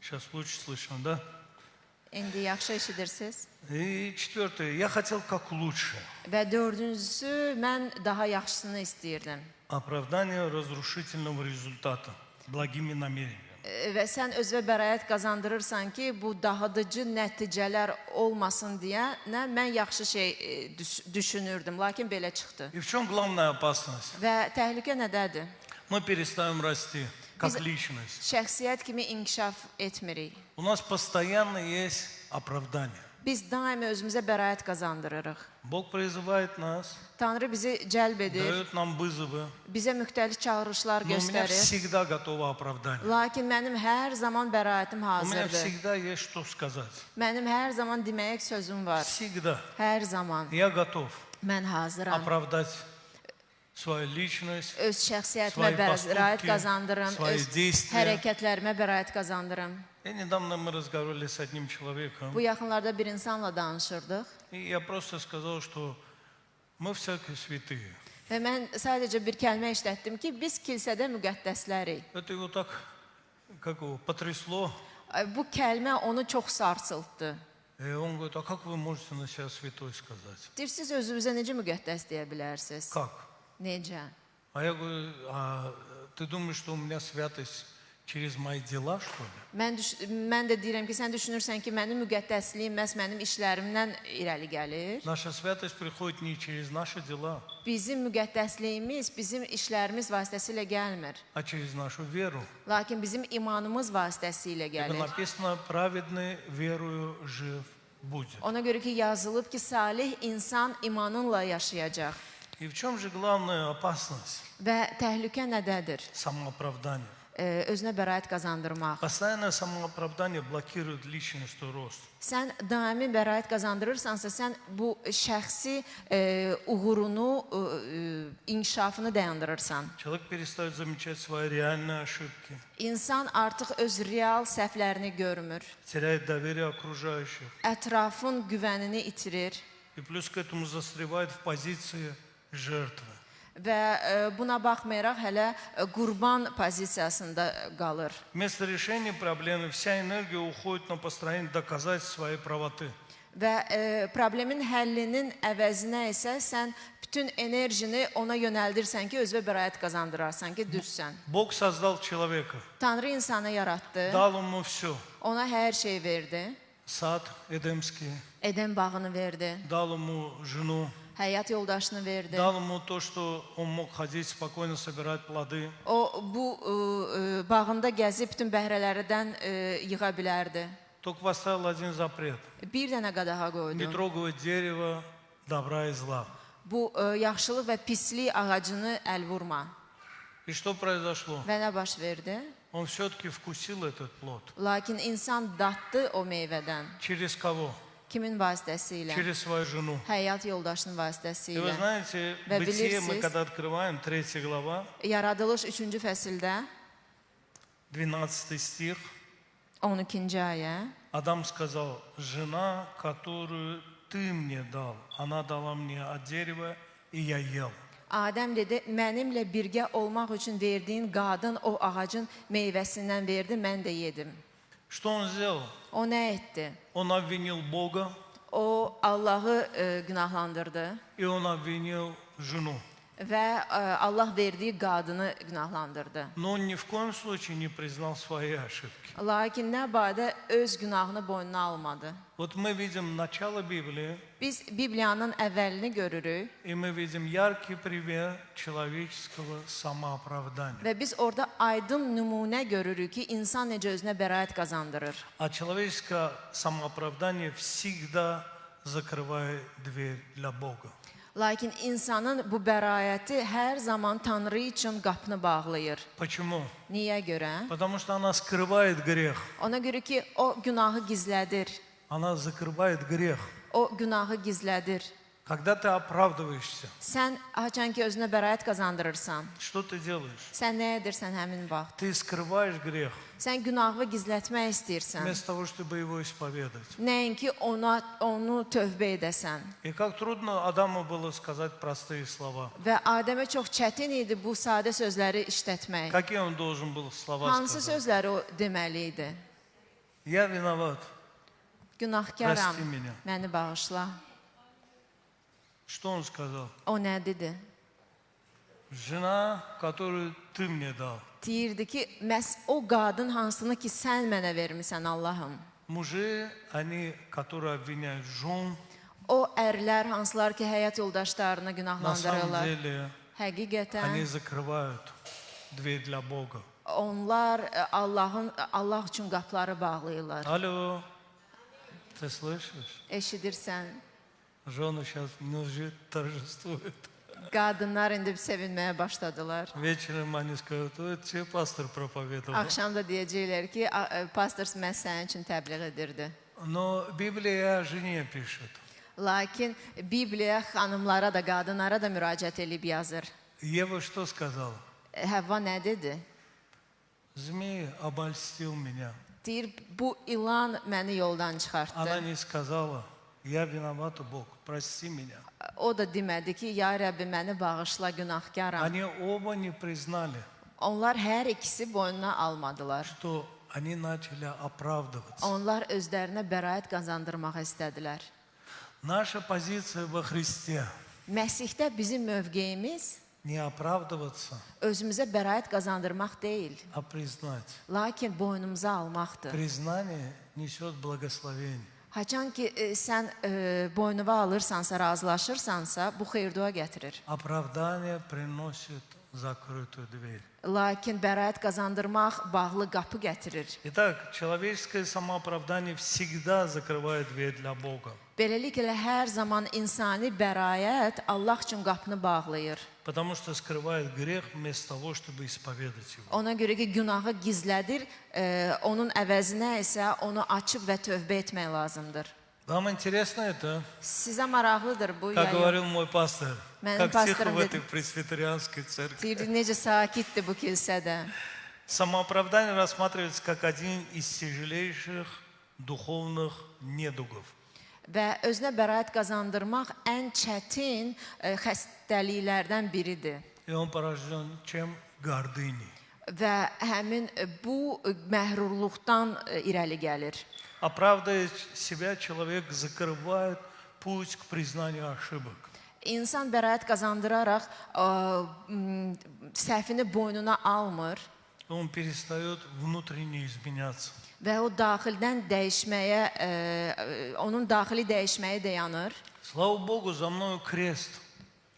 Сейчас лучше слышно, да? İndi yaxşı eşidirsiniz. И четвертое. Я хотел как лучше. Və dördüncüsü, mən daha yaxşısını istəyirdim. Оправдание разрушительного результата благими намерениями. Və sən özünə bəraət qazandırırsan ki, bu dağıdıcı nəticələr olmasın deyə mən yaxşı şey düşünürdüm, lakin belə çıxdı. И в чем главная опасность? Və təhlükə nədədir? Мы перестаем расти как личность. Şəxsiyyət kimi inkişaf etmirik. У нас постоянно есть оправдание. Biz daimi özümüzə bəraət qazandırırıq. Бог призывает нас, Tanrı bizi cəlb edir, дает нам вызовы. bizə müxtəlif çağırışlar Но у меня göstərir. всегда готово оправдание. Lakin mənim hər zaman bəraətim У меня hazırdır. всегда есть что сказать. Mənim hər zaman deməyə sözüm var. Всегда. Hər zaman Я готов mən hazıram. оправдать свою личность, Öz şəxsiyyətimə Свои bəraət поступки, qazandırım, свои öz действия. hərəkətlərimə bəraət qazandırım. И недавно мы разговаривали с одним человеком, Bu yaxınlarda bir insanla danışırdıq и я просто сказал, что мы все-таки святые. və mən sadəcə bir kəlmə işlətdim ki, biz kilsədə müqəddəslərik. Это его так, как его, потрясло. Bu kəlmə onu çox sarsıltdı. И он говорит, а как вы можете на себя святой сказать? Deyir, siz özünüzə necə müqəddəs deyə bilərsiniz? Как? Necə? А я говорю, а ты думаешь, что у меня святость через мои дела, что ли? Mən də deyirəm ki, sən düşünürsən ki, mənim müqəddəsliyim məhz mənim işlərimdən irəli gəlir. Наша святость приходит не через наши дела, Bizim müqəddəsliyimiz bizim işlərimiz vasitəsilə gəlmir. а через нашу веру. Lakin bizim imanımız vasitəsilə Ибо gəlir. написано, праведный верою жив будет. Ona görə ki, yazılıb ki, salih insan imanınla yaşayacaq. И в чем же главная опасность? Və təhlükə nədədir? Самооправдание. Özünə bəraət qazandırmaq. Постоянное самооправдание блокирует личностный рост. Sən daimi bəraət qazandırırsansa, sən bu şəxsi uğurunu, inkişafını dayandırırsan. Человек перестает замечать свои реальные ошибки, İnsan artıq öz real səhvlərini görmür. теряет доверие окружающих. Ətrafın güvənini itirir И плюс к этому застревает в позиции жертвы. və buna baxmayaraq hələ qurban pozisiyasında qalır. Вместо решения проблемы вся энергия уходит на построение доказательств своей правоты. Və problemin həllinin əvəzinə isə sən bütün enerjini ona yönəldirsən ki, özünə bəraət qazandırarsan ki, düzsən. Бог создал человека, Tanrı insanı yaratdı, дал ему все. ona hər şey verdi. Sad Эдемский, Eden bağını verdi, дал ему жену, həyat yoldaşını verdi. дал ему то, что он мог ходить спокойно, собирать плоды. O bu bağında gəzib bütün bəhrələrdən yığa bilərdi. Только поставил один запрет. Bir dənə qadağa qoydu. Не трогать дерево добра и зла. Bu yaxşılıq və pislik ağacını əl vurma. И что произошло? Və nə baş verdi? Он все-таки вкусил этот плод. Lakin insan datdı o meyvədən. Через кого? Kimin vasitəsilə? Через свою жену. Həyat yoldaşının И вы vasitəsilə. знаете, Вы Бытие мы bilirsiniz. когда открываем, 3 глава, Yaradılış 3-cü fəsildə 12 стих, 12-ci ayə. Адам сказал, жена, которую ты мне дал, она дала мне от дерева, и я ел. Adəm dedi, mənimlə birgə olmaq üçün verdiyin qadın o ağacın meyvəsindən verdi, mən də yedim. Что он сделал? O nə etdi? Он обвинил Бога, O Allahı günahlandırdı и он обвинил жену. və Allah verdiyi qadını günahlandırdı. Но он ни в коем случае не признал свои ошибки. Lakin nə badə öz günahını boynuna almadı. Вот мы видим начало Библии, Biz Bibliyanın əvvəlini görürük и мы видим яркий пример человеческого самооправдания. və biz orada aydın nümunə görürük ki, insan necə özünə bəraət qazandırır. А человеческое самооправдание всегда закрывает дверь для Бога. Lakin insanın bu bəraəti hər zaman Tanrı üçün qapını bağlayır. Почему? Niyə görə? Потому что она скрывает грех. Ona görə ki, o günahı gizlədir. Она закрывает грех, O günahı gizlədir. Когда ты оправдываешься, Sən haçan ki özünə bəraət qazandırırsan, что ты делаешь? sən nə edirsən həmin vaxt? Ты скрываешь грех, Sən günahı gizlətmək istəyirsən. вместо того, чтобы его исповедать. Nəinki onu tövbə edəsən. И как трудно Адаму было сказать простые слова. Və Adəmə çox çətin idi bu sadə sözləri işlətmək. Какие он должен был слова Hansı сказать? sözləri o deməli idi? Я виноват. Günahkaram, Prosti məni. məni bağışla. Что он сказал? O nə dedi? Жена, которую ты мне дал. Deyirdi ki, məhz o qadın hansını ki sən mənə vermisən Allahım. Мужи, они, которые обвиняют жен, O ərlər hansılar ki həyat yoldaşlarını на самом günahlandırırlar. деле Həqiqətən они закрывают дверь для Бога. onlar Allah üçün qapıları bağlayırlar. Алло, ты слышишь? Eşidirsən? Жены сейчас мужи торжествуют. Qadınlar indi sevinməyə başladılar. Вечером они скажут, ой, че пастор проповедовал. Axşam da deyəcəklər ki, pastor məhz sənin üçün təbliğ edirdi. Но Библия о жене пишет. Lakin Bibliya xanımlara da, qadınlara da müraciət edib yazır. Ева что сказала? Həvva nə dedi? Змей обольстил меня. Deyir, bu ilan məni yoldan Она çıxartdı. не сказала, я виновата, Бог, прости меня. O da demədi ki, ya Rəbbi məni bağışla, günahkaram. Они оба не признали, Onlar hər ikisi boynuna almadılar. что они начали оправдываться. Onlar özlərinə bəraət qazandırmaq istədilər. Наша позиция во Христе Məsihdə bizim mövqeyimiz не оправдываться, özümüzə bəraət qazandırmaq deyil, а признать. lakin boynumuza almaqdır. Признание несет благословение. Haçan ki sən boynuva alırsansa, razılaşırsansa, bu xeyir-dua gətirir. Оправдание приносит закрытую дверь. Lakin bəraət qazandırmaq bağlı qapı gətirir. Итак, человеческое самооправдание всегда закрывает дверь для Бога. Beləliklə hər zaman insani bəraət Allah üçün qapını bağlayır. Потому что скрывает грех вместо того, чтобы исповедать его. Ona görə ki, günahı gizlədir, onun əvəzinə isə onu açıb və tövbə etmək lazımdır. Вам интересно это? Sizə maraqlıdır bu Как ya yox? говорил мой пастор, Mənim как тихо pastorum в dedi. этой пресвитерианской церкви. Deyirdi, necə sakitdir bu kilsədə. Самооправдание рассматривается как один из тяжелейших духовных недугов. Və özünə bəraət qazandırmaq ən çətin xəstəliklərdən biridir. И он порожден чем? Гордыней. Və həmin bu məhrurluqdan irəli gəlir. Оправдывая себя, человек закрывает путь к признанию ошибок. İnsan bəraət qazandıraraq səhvini boynuna almır Он перестает внутренне изменяться. və o daxildən dəyişməyə, onun daxili dəyişməyə dayanır. Слава Богу, за мною крест.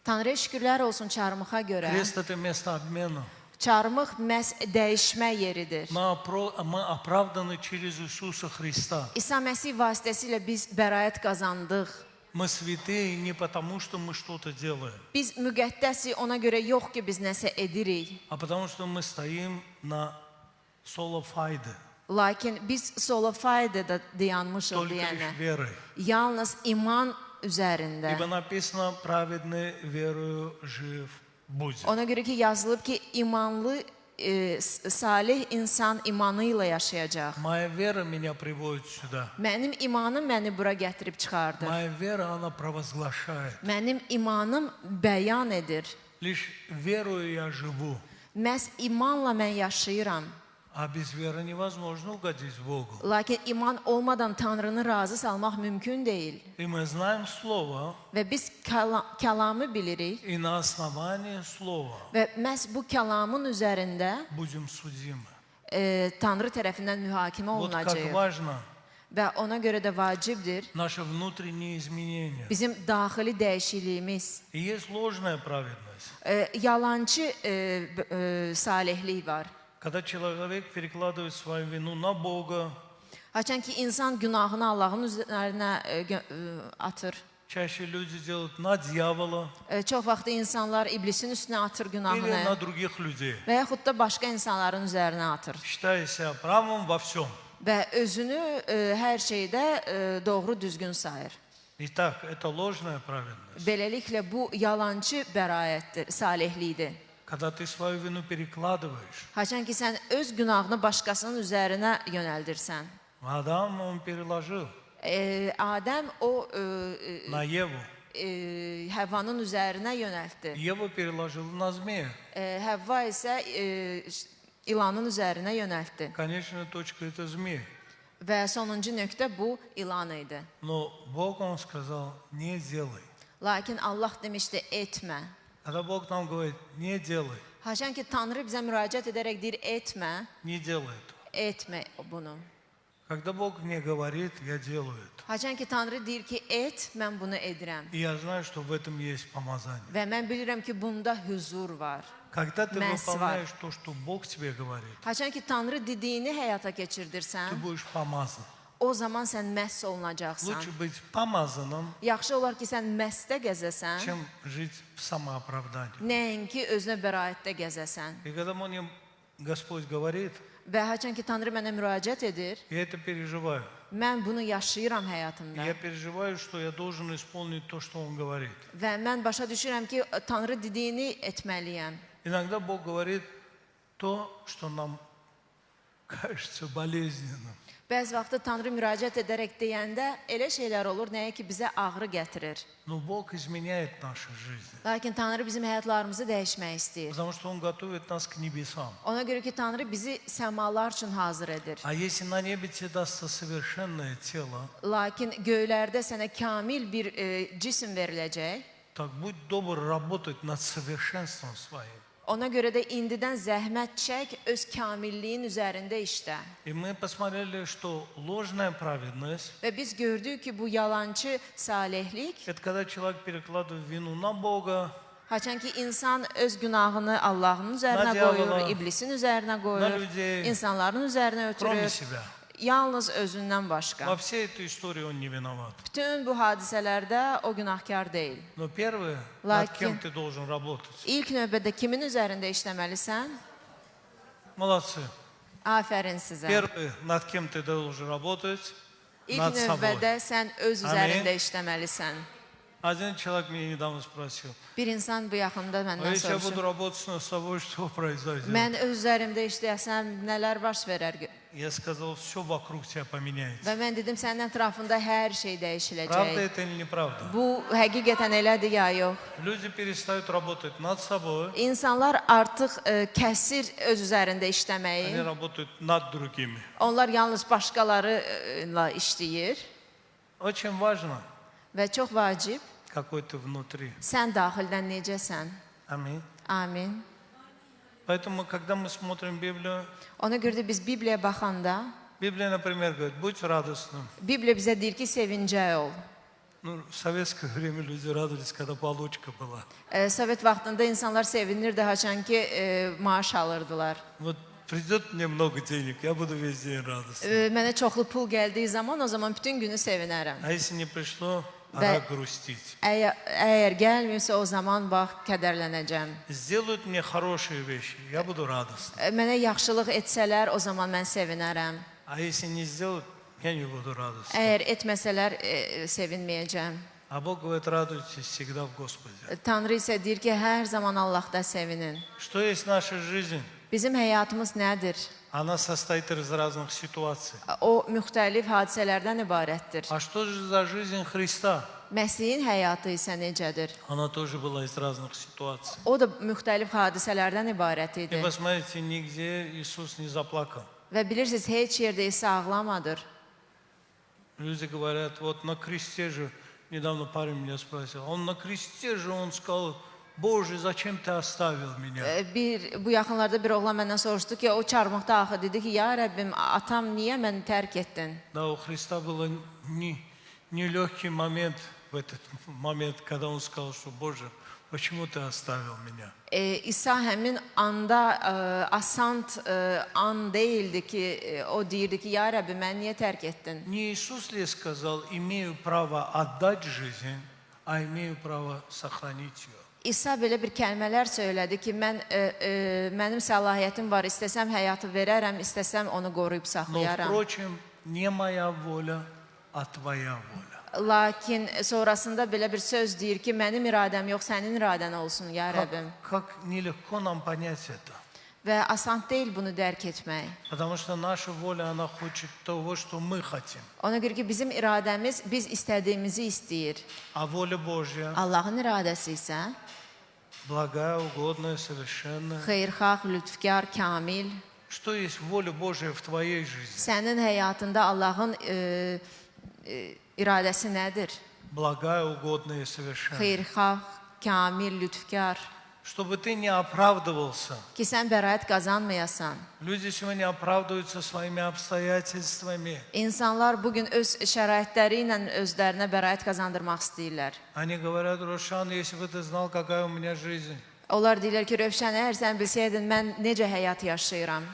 Tanrıya şükürlər olsun çarmıxa görə. Крест – это место обмена. Çarmıq məhz dəyişmə yeridir. Мы оправданы через Иисуса Христа. İsa Məsih vasitəsilə biz bəraət qazandıq. Мы святые не потому, что мы что-то делаем, Biz müqəddəsi ona görə yox ki, biz nəsə edirik. а потому что мы стоим на соло-файде, Lakin biz solofayda dayanmışıq только лишь deyənə. верой. Yalnız iman üzərində. Ибо написано, праведный верою жив будет. Ona görə ki, yazılıb ki, imanlı, salih insan imanı ilə yaşayacaq. Моя вера меня приводит сюда. Mənim imanım məni bura gətirib çıxardır. Моя вера, она провозглашает. Mənim imanım bəyan edir. Лишь верою я живу. Məhz imanla mən yaşayıram. А без веры невозможно угодить Богу. Lakin iman olmadan Tanrını razı salmaq mümkün deyil. И мы знаем Слово, Və biz kəlamı bilirik и на основании Слова və məhz bu kəlamın üzərində будем судимы. Tanrı tərəfindən mühakimə Вот как olunacağıq. важно Və ona görə də vacibdir наше внутреннее изменение. bizim daxili dəyişikliyimiz. И есть ложная праведность. Yalançı salihlik var. Когда человек перекладывает свою вину на Бога, Haçan ki insan günahını Allahın üzərinə atır. чаще люди делают на дьявоla Çox vaxt insanlar iblisin üstünə atır или günahını на других людей, və yaxud da başqa insanların üzərinə atır. считая себя правым во всем. Və özünü hər şeydə doğru düzgün sayır. Итак, это ложная праведность. Beləliklə bu yalançı bəraətdir, salihlikdir. Когда ты свою вину перекладываешь, Haçan ki sən öz günahını başqasının üzərinə yönəldirsən. Адам он переложил Adəm o на Еву. Həvvanın üzərinə yönəltdi. Ева переложил на змея. Həvva isə ilanın üzərinə yönəltdi. Конечная точка это змей. Və sonuncu nöqtə bu ilan idi. Но Бог, Он сказал, не делай. Lakin Allah demişdi, etmə. Когда Бог нам говорит, не делай, Haçan ki Tanrı bizə müraciət edərək deyir, etmə, не делай это. etmə bunu. Когда Бог мне говорит, я делаю это. Haçan ki Tanrı deyir ki, et, mən bunu edirəm. И я знаю, что в этом есть помазание. Və mən bilirəm ki, bunda huzur var. Когда ты Мясо. выполняешь то, что Бог тебе говорит, Haçan ki Tanrı dediyini həyata ты keçirdirsən, будешь помазан. o zaman sən məhs olunacaqsan. Лучше быть помазанным, Yaxşı olar ki, sən məhsdə gəzəsən, чем жить в самооправдании. nəinki özünə bəraətdə gəzəsən. И когда мне Господь говорит, Və haçan ki Tanrı mənə müraciət edir, я это переживаю. mən bunu yaşayıram həyatımda. Я переживаю, что я должен исполнить то, что Он говорит. Və mən başa düşürəm ki, Tanrı dediyini etməliyəm. Иногда Бог говорит то, что нам кажется болезненным. Bəzi vaxtı Tanrı müraciət edərək deyəndə elə şeylər olur, nəyə ki bizə ağrı gətirir. Но Бог изменяет нашу жизнь. Lakin Tanrı bizim həyatlarımızı dəyişmək istəyir. Потому что Он готовит нас к небесам. Ona görə ki Tanrı bizi səmalar üçün hazır edir. А если на небе тебе дастся совершенное тело, Lakin göylərdə sənə kamil bir cisim veriləcək. так будь добр работать над совершенством своим. Ona görə də indidən zəhmət çək, öz kamilliyin üzərində işlə. И мы посмотрели, что ложная праведность Və biz gördük ki, bu yalançı salihlik, – это когда человек перекладывает вину на Бога, haçan ki insan öz günahını Allahın üzərinə Na diavola, qoyur, iblisin üzərinə na qoyur, людей, insanların üzərinə кроме ötürür, себя. yalnız özündən başqa. Во всей этой истории он не виноват. Bütün bu hadisələrdə o günahkar deyil. Но первое, над Лаки. кем ты должен работать. İlk növbədə kimin üzərində işləməlisən? Молодцы. Afərin sizə. Первое, над кем ты должен работать, İlk над собой. növbədə sən öz Amin. üzərində işləməlisən. Один человек меня недавно sпросил, Bir insan bu yaxında а məndən если я буду soruşur. работать nад собой, что произойдет? Mən öz üzərimdə işləyəsəm nələr baş verər? Я сказал, все вокруг тебя поменяется. Və mən dedim, sənin ətrafında hər şey Правда dəyişiləcək. это или неправда? Bu həqiqətən elədir ya yox? Люди перестают работать над собой, İnsanlar artıq kəsir öz üzərində они işləməyi. работают над другими. Onlar yalnız başqalarıyla işləyir Очень важно, və çox vacib, какой ты внутри. sən daxildən necəsən? Аминь. Amin. Поэтому, когда мы смотрим Библию, Ona görə də biz Bibliyaya baxanda, Библия, например, говорит, будь радостным. Bibliya bizə deyir ki, sevincək ol. Ну, в советское время люди радовались, когда получка была. Sovet vaxtında insanlar sevinirdi, haçan ki maaş alırdılar. Вот придет мне много денег, я буду весь день радостным. Mənə çoxlu pul gəldiyi zaman, o zaman bütün günü sevinərəm. А если не пришло, Да. пора грустить. Əgər gəlmirsə, o zaman bax, kədərlənəcəm. Сделают мне хорошие вещи, я буду радостным. Mənə yaxşılıq etsələr, o zaman mən sevinərəm. А если не сделают, я не буду радостным. Əgər etməsələr, sevinməyəcəm. А Бог говорит, радуйтесь всегда в Господе. Tanrı isə deyir ki, hər zaman Allahda sevinin. Что есть наша жизнь? Bizim həyatımız nədir? Она состоит из разных ситуаций. O, müxtəlif hadisələrdən ibarətdir. А что же за жизнь Христа? Məsihin həyatı isə necədir? Она тоже была из разных ситуаций. O da müxtəlif hadisələrdən ibarət И idi. посмотрите, нигде Иисус не заплакал. Və bilirsiniz, heç yerdə isə ağlamadır. Люди говорят, вот на кресте же, недавно парень меня спросил, он на кресте же, он сказал, Боже, зачем ты оставил меня? Bu yaxınlarda bir oğlan məndən soruşdu ki, o çarmıqda axı dedi ki, ya Rəbbim, atam niyə məni tərk etdin? Да, у Христа был нелегкий момент, в этот момент, когда он сказал, что Боже, почему ты оставил меня? İsa həmin anda asan an değildi ki, o deyirdi ki, ya Rəbbim, məni niyə tərk etdin? Не Иисус ли сказал, имею право отдать жизнь, а имею право сохранить ее? İsa belə bir kəlmələr söylədi ki, mənim səlahiyyətim var, istəsəm həyatı verərəm, istəsəm onu qoruyub Но, saxlayaram. впрочем, не моя воля, а твоя воля. Lakin sonrasında belə bir söz deyir ki, mənim iradəm yox, sənin iradən olsun, ya Rəbbim. Как нелегко нам понять это. Və asan deyil bunu dərk etmək. Потому что наша воля, она хочет того, что мы хотим. Ona görə ki, bizim iradəmiz biz istədiyimizi istəyir. А воля Божья, Allahın iradəsi isə благая, угодная, совершенная. xeyirxah, lütfkar, kamil. Что есть воля Божья в твоей жизни? Sənin həyatında Allahın iradəsi nədir? Благая, угодная и совершенная. Xeyirxah, kamil, lütfkar. Чтобы ты не оправдывался. Ki sən bəraət qazanmayasan. Люди сегодня оправдываются своими обстоятельствами. İnsanlar bugün öz şəraitləri ilə özlərinə bəraət qazandırmaq istəyirlər. Они говорят: Рошан, если бы ты знал, какая у меня жизнь. Onlar deyirlər ki, Rövşən, əgər sən bilsəydin, mən necə həyat yaşayıram.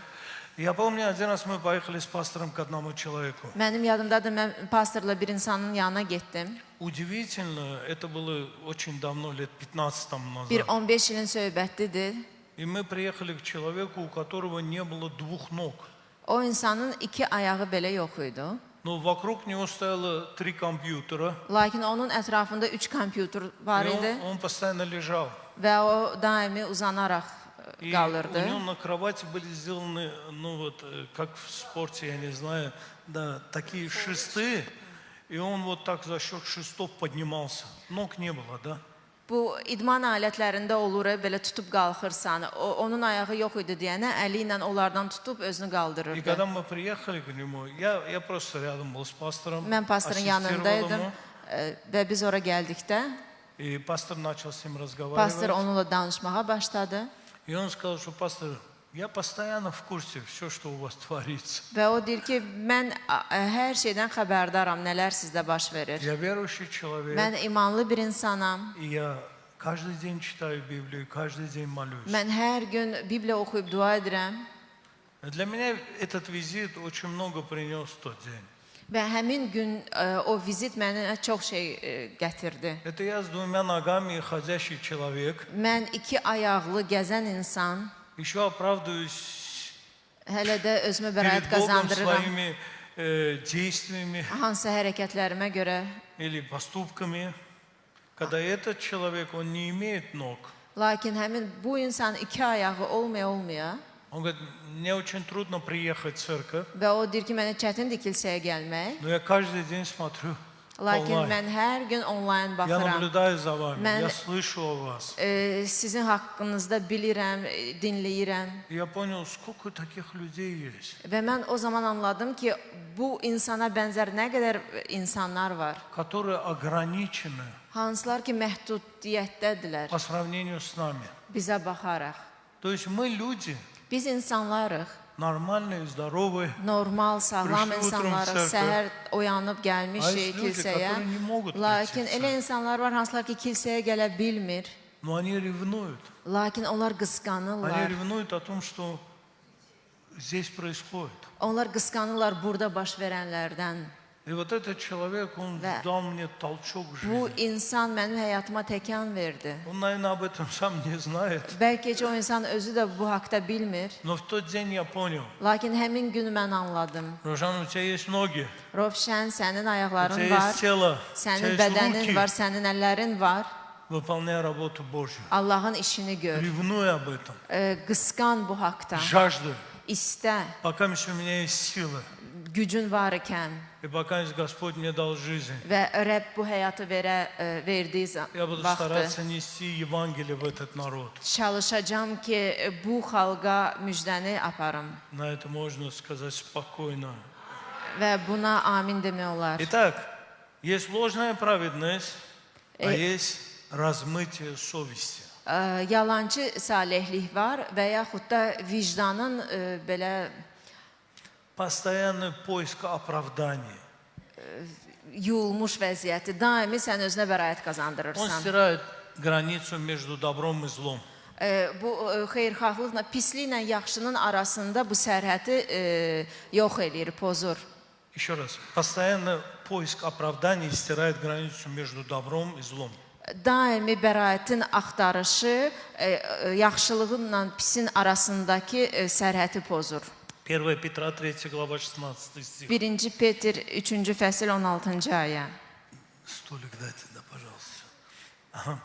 Я помню, один раз мы поехали с пастором к одному человеку. Mənim yadımdadır, mən pastorla bir insanın yanına getdim. Удивительно, это было очень давно, лет 15 там Bir назад. 15 ilin söhbətidir. И мы приехали к человеку, у которого не было двух ног. O insanın iki ayağı belə yox idi. Но вокруг него стояло 3 компьютера. Lakin onun ətrafında 3 kompüter var И idi он постоянно лежал. və o daimi uzanaraq И у qalırdı. него на кровати были сделаны, ну вот, как в спорте, я не знаю, да, такие шесты. И он вот так за счет шестов поднимался. Ног не было, да? Bu idman alətlərində olur, belə tutub qalxırsan. Onun ayağı yox idi deyənə əli ilə onlardan tutub özünü И qaldırırdı. когда мы приехали к нему, я просто рядом был с пастором, Mən pastorun ассистировал yanındaydım ему, və biz ora gəldikdə и пастор начал с ним pastor разговаривать. onunla danışmağa başladı И он сказал, что пастор, я постоянно в курсе все, что у вас творится. və o deyir ki, mən hər şeydən xəbərdaram, nələr sizdə baş verir. Я верующий человек, Mən imanlı bir insanam. и я каждый день читаю Библию, каждый день молюсь. Mən hər gün Bibliya oxuyub dua edirəm Для меня этот визит очень много принес в тот день. və həmin gün o vizit mənə çox şey gətirdi. Это я с 2 ногами ходящий человек, Mən iki ayaqlı gəzən insan, еще оправдываюсь hələ də özümə bəraət перед Богом qazandırıram. своими действиями Hansı hərəkətlərimə görə. или поступками, когда этот человек, он не имеет ног. Lakin həmin bu insan iki ayağı olmaya Он говорит, мне очень трудно приехать в церковь, və o deyir ki, mənə çətindir kilsəyə gəlmək. но я каждый день смотрю Lakin онлайн. mən hər gün onlayn Я baxıram. наблюдаю за вами, Mən- я слышу о вас. Sizin haqqınızda bilirəm, dinləyirəm. И я понял, сколько таких людей есть, Və mən o zaman anladım ki, bu insana bənzər nə qədər insanlar var. которые ограничены Hansılar ki, məhdudiyyətdədirlər по сравнению с нами. bizə baxaraq. То есть мы люди, Biz insanlarıq, нормальные, здоровые, normal, sağlam Prişli oturum insanlarıq. sərfə. Səhər oyanıb gəlmişik Ay, люди, kilsəyə. которые не могут Lakin prийти в elə церковь. insanlar var, hansılar ki, kilsəyə gələ bilmir. но они ревнуют. Lakin onlar Они qısqanırlar. ревнуют о том, что здесь происходит. Onlar qısqanırlar burada baş verənlərdən. И вот этот человек, он Да. дал мне толчок в Bu жизни. insan mənim həyatıma təkan verdi. Он, наверное, об этом сам не знает. Bəlkə heç o insan özü də bu haqda bilmir. Но в тот dень я понял. Lakin həmin gün mən anladım. Рошан, у тебя есть ноги, Rovşən, sənin у ayaqların тебя var, есть тело, у тебя sənin есть bədənin руки. var, sənin əllərin var. Выполняй работу Божью. Allahın işini gör. Ревнуй об этом. Qısqan bu haqda. Жаждуй. İstə, Пока у меня есть силы. gücün var ikən И пока Господь мне дал жизнь. və Rəbb bu həyatı verdiyi Я буду vaxtı стараться нести Евангелие в этот народ. çalışacağam ki, bu xalqa müjdəni aparım. На это можно сказать спокойно. Və buna amin demək olar. Итак, есть ложная праведность, а есть размытие совести. Yalançı salihlik var və yaxud da vicdanın belə Постоянный поиск оправданий. yuyulmuş vəziyyəti. Daimi sən özünə bəraət Он qazandırırsan. стирает границу между добром и злом. Bu xeyirxahlıqla, pisliklə yaxşının arasında bu sərhədi yox eləyir, pozur. Еще раз. Постоянно поиск оправданий стирает границу между добром и злом. Daimi bəraətin axtarışı yaxşılığınla pisin arasındakı sərhədi pozur. 1 Петра 3 глава 16 стих. 1 Petr 3-cü fəsil 16-cı ayə. Столик дайте, да, пожалуйста. Ага.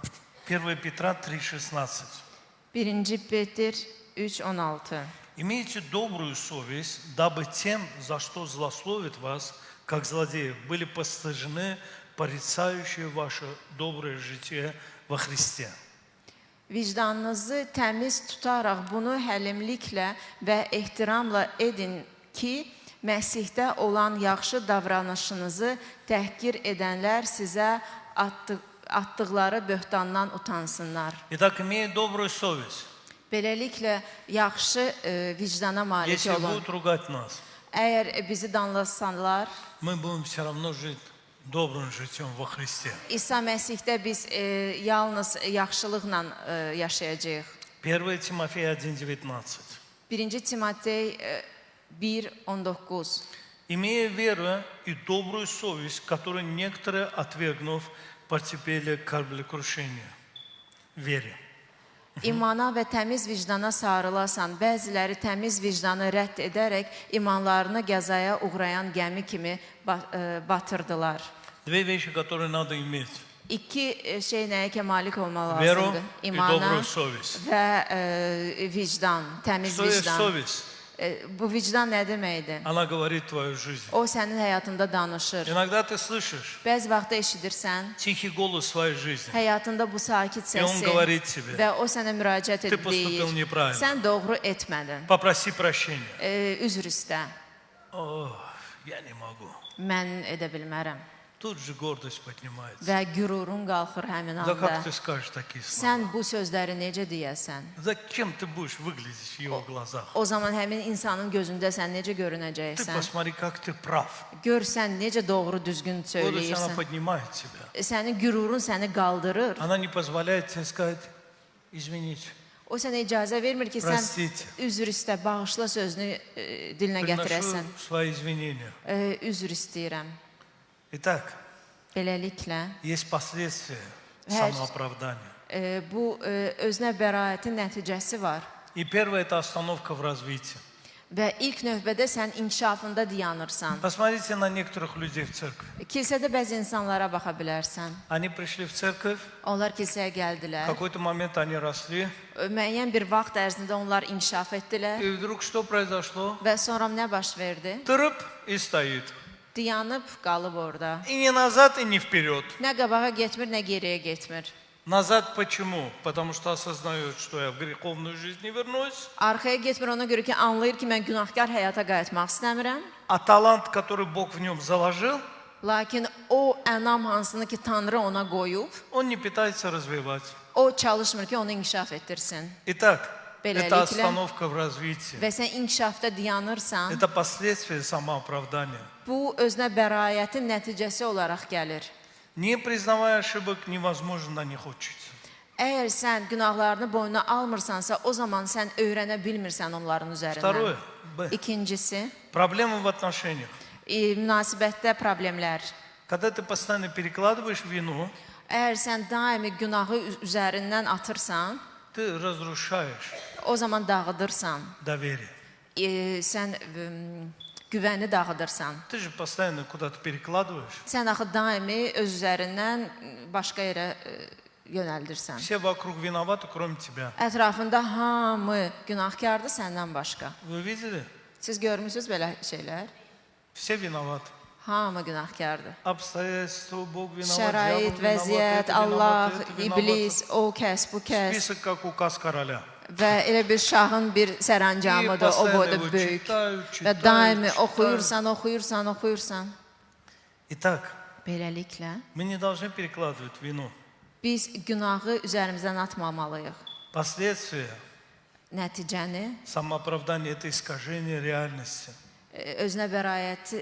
1 Петра 3,16. 1 Peter 3:16. Имейте добрую совесть, дабы тем, за что злословят вас, как злодеев, были постыжены порицающие ваше доброе житие во Христе. Vicdanınızı təmiz tutaraq bunu həlimliklə və ehtiramla edin ki, Məsihdə olan yaxşı davranışınızı təhqir edənlər sizə atdıqları böhtandan utansınlar. Итак, имея добрую совесть, Beləliklə, yaxşı vicdana malik если olun. будут ругать нас, Əgər bizi danlasanlar, мы будем все равно жить добрым житием во Христе. İsa Məsihdə biz yalnız yaxşılıqla yaşayacağıq. 1 Тимофея 1,19. 1 Timotey 1:19. Имея веру и добрую совесть, которую некоторые, отвергнув, потерпели кораблекрушение. Вере. İmana və təmiz vicdana sarılasan, bəziləri təmiz vicdanı rədd edərək imanlarını qəzaya uğrayan gəmi kimi batırdılar. Две вещи, которые надо иметь. İki şey nəyə ki malik olmalı Веру lazımdır? и İmana добрую совесть. və vicdan, təmiz Что есть vicdan. совесть? Bu vicdan nə deməkdir? Она говорит твою жизнь. O sənin həyatında danışır. Иногда ты слышишь Bəzi vaxtda eşidirsən, тихий голос своей жизни. həyatında bu sakit И он səsi говорит тебе, və o sənə müraciət ты edib поступил deyir, неправильно. sən doğru etmədin, Попроси прощения. üzr istə, О, я не могу. mən edə bilmərəm. Тут же гордость поднимается. Və qürurun qalxır həmin Да anda. как ты скажешь такие слова? Sən bu sözləri necə deyəsən? Зачем ты будешь выглядеть в его глазах? O zaman həmin insanın gözündə sən necə Ты görünəcəksən? посмотри, как ты прав. Gör sən necə doğru düzgün Гордость, она söyləyirsən. поднимает тебя. Sənin qürurun səni qaldırır. Она не позволяет тебе сказать, извините, O sənə icazə vermir ki, sən простите. üzr istə, bağışla sözünü dilinə gətirəsən. Приношу свои извинения. Üzr istəyirəm. Итак, Beləliklə, есть последствия Her- самооправдания. bu özünə bəraətin nəticəsi var. И первое – это остановка в развитии. Və ilk növbədə sən inkişafında dayanırsan. Посмотрите на некоторых людей в церкви. Kilsədə bəzi insanlara baxa bilərsən. Они пришли в церковь, Onlar kilsəyə в gəldilər. какой-то момент они росли, Müəyyən bir vaxt ərzində onlar inkişaf etdilər. и вдруг что произошло? Və sonra nə baş verdi? Тырып и стоит. Dayanıb qalıb orada. И не назад, и не вперед. Nə qabağa getmir, nə geriyə getmir. Назад почему? Потому что осознает, что я в греховную жизнь не вернусь. Arxaya getmir ona görə ki, anlayır ki, mən günahkar həyata qayıtmaq istəmirəm. А талант, который Бог в нем заложил, Lakin o ənam hansını ki, Tanrı ona qoyub, он не пытается развивать. o çalışmır ki, onu inkişaf etdirsin. Итак, Белеликля. это остановка в развитии. Və sən inkişafda dayanırsan, Это последствия самооправдания. bu özünə bəraətin nəticəsi olaraq gəlir. Не признавая ошибок, невозможно на них учиться. Əgər sən günahlarını boynuna almırsansa, o zaman sən öyrənə bilmirsən onların üzərindən. Второе. Б. İkincisi, Проблемы в отношениях. münasibətdə problemlər. Когда ты постоянно перекладываешь вину, Əgər sən daimi günahı üzərindən atırsan, ты разрушаешь o zaman dağıdırsan, доверие. sən güvəni dağıdırsan. Ты же постоянно куда-то перекладываешь. Sən axı daimi öz üzərindən başqa yerə yönəldirsən. Все вокруг виноваты, кроме тебя. Ətrafında hamı günahkardır səndən başqa. Вы видели? Siz görmüsünüz belə şeylər? Все виноваты. Hamı günahkardır. Обстоятельства, Бог виноват, Şərait, дьявол виноват, vəziyyət, это Allah, виноват, это iblis, виноват. o kəs, bu kəs Список как указ короля. və elə bir şahın bir sərəncamıdır, o boyda его böyük. читают, Və читают, daimi читают. oxuyursan. Итак, Beləliklə, мы не должны перекладывать вину. biz günahı üzərimizdən atmamalıyıq. Последствия Nəticəni, самооправдания – это искажение реальности. özünə bəraət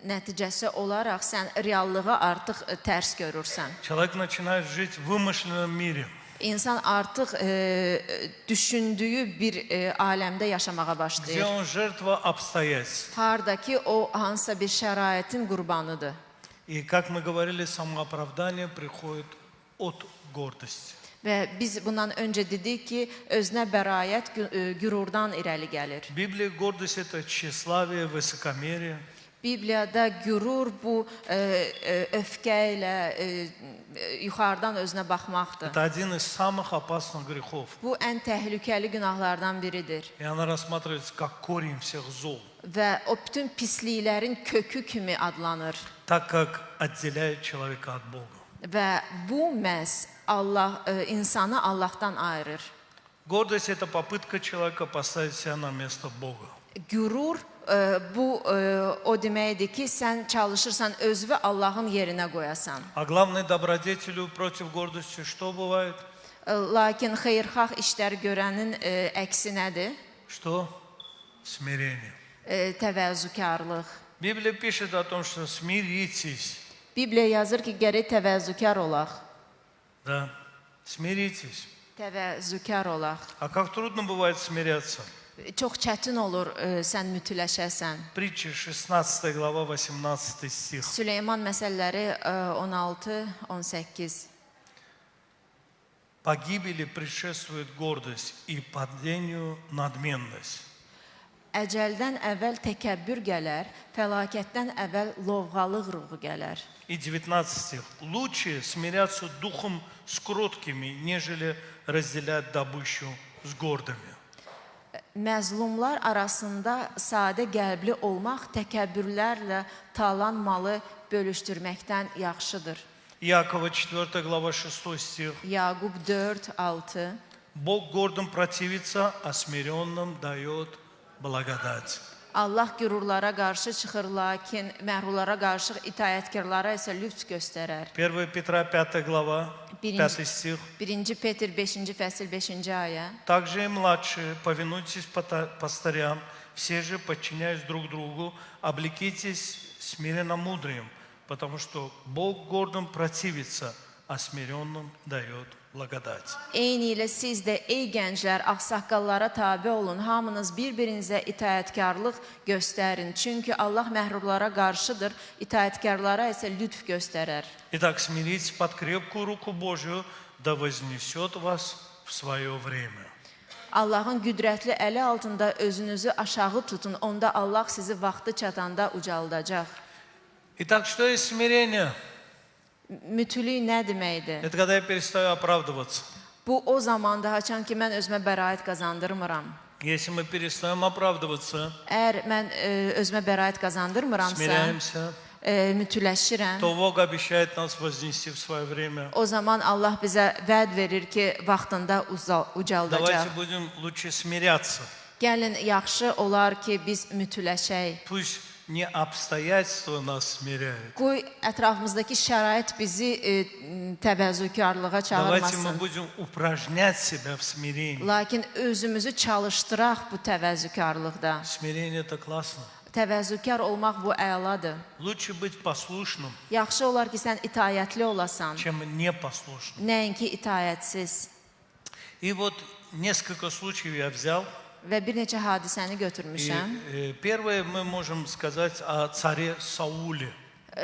nəticəsi olaraq sən reallığı artıq tərs görürsən. Человек начинает жить в вымышленном мире. İnsan artıq düşündüyü bir aləmdə yaşamağa Где başlayır. он жертва обстоятельств. Hardakı o hansısa bir şəraitin qurbanıdır. И как мы говорили, самооправдание приходит от гордости. Və biz bundan öncə dedik ki, özünə bəraət qürurdan irəli gəlir. В Библии гордость – это тщеславие, высокомерие. Bibliyada gürur bu öfkə ilə yuxarıdan özünə baxmaqdır. Это один из самых опасных грехов. Bu ən təhlükəli günahlardan biridir. И она рассматривается как korень всех зол, Və o bütün pisliklərin kökü kimi adlanır. так как отделяет человека от Бога. Və bu məhz insanı Allahdan ayırır. Гордость – это попытка человека поставить себя на место Бога. Gürur bu o deməkdir ki, sən çalışırsan özünü Allahın yerinə qoyasan. А главной добродетелью против гордости что бывает? Lakin xeyirxah işlər görənin əksi nədir? Что? Смирение. Təvəzzükarlıq. Библия пишет о том, что смиритесь. Bibliya yazır ki, gərək təvəzzükar olaq. Да, смиритесь. Təvəzzükar olaq. А как трудно бывает смиряться. Çox çətin olur sən mütləşəsən. Притча 16 глава 18 стих. Süleyman məsəlləri 16-18. Погибели предшествует гордость и падению надменность. Əcəldən əvvəl təkəbbür gələr, fəlakətdən əvvəl lovğalıq ruhu gələr. И 19 стих. Лучше смиряться духом с кроткими, нежели разделять добычу с гордыми. Məzlumlar arasında sadə qəlbli olmaq təkəbbürlərlə talan malı bölüşdürməkdən yaxşıdır. Иакова 4 глава 6 стих. Yaqub 4:6. Бог гордым противится, а смиренным дает благодать. Allah qürurlara qarşı çıxır, lakin məğrurlara qarşı itayətkarlara isə lütf göstərər. 1 Петра 5 глава 5 стих. 1 Petr 5-ci fəsil 5-ci ayə. Также и младшие, повинуйтесь пастырям, все же, подчиняясь друг другу, облекитесь смиренно мудрым, потому что Бог гордым противится, а смиренным дает благодать. Eyni ilə siz də ey gənclər, ağsaqqallara tabe olun, hamınız bir-birinizə itayətkarlıq göstərin. Çünki Allah məhrurlara qarşıdır, itayətkarlara isə lütf göstərər. Итак, смиритесь под крепкую руку Божью, да вознесет вас в свое время. Allahın qüdrətli əli altında özünüzü aşağı tutun, onda Allah sizi vaxtı çatanda ucaldacaq. Итак, что есть смирение? Mütülük nə deməkdir? Это когда я перестаю оправдываться. Bu o zamanda haçan ki, mən özümə bəraət qazandırmıram. Если мы перестаем оправдываться, Əgər mən özümə bəraət qazandırmıramsa, смиряемся, mütüləşirəm, то Бог обещает нас вознести в свое время. o zaman Allah bizə vəd verir ki, vaxtında ucaldacaq. Давайте будем лучше смиряться. Gəlin, yaxşı olar ki, biz mütüləşək. Пусть не обстоятельства нас смиряют. Qoy ətrafımızdakı şərait bizi təvəzzükarlığa Давайте мы çağırmasın. будем упражнять себя в смирении. Lakin özümüzü çalışdıraq bu təvəzzükarlıqda. Смирение – это классно. Təvəzzükar olmaq bu əladır. Lучше быть послушным, Yaxşı olar ki, sən itayətli olasan, чем непослушным. nəinki itayətsiz. И вот несколько случаев я взял. Və bir neçə hadisəni И götürmüşəm. первое мы можем сказать о царе Сауле.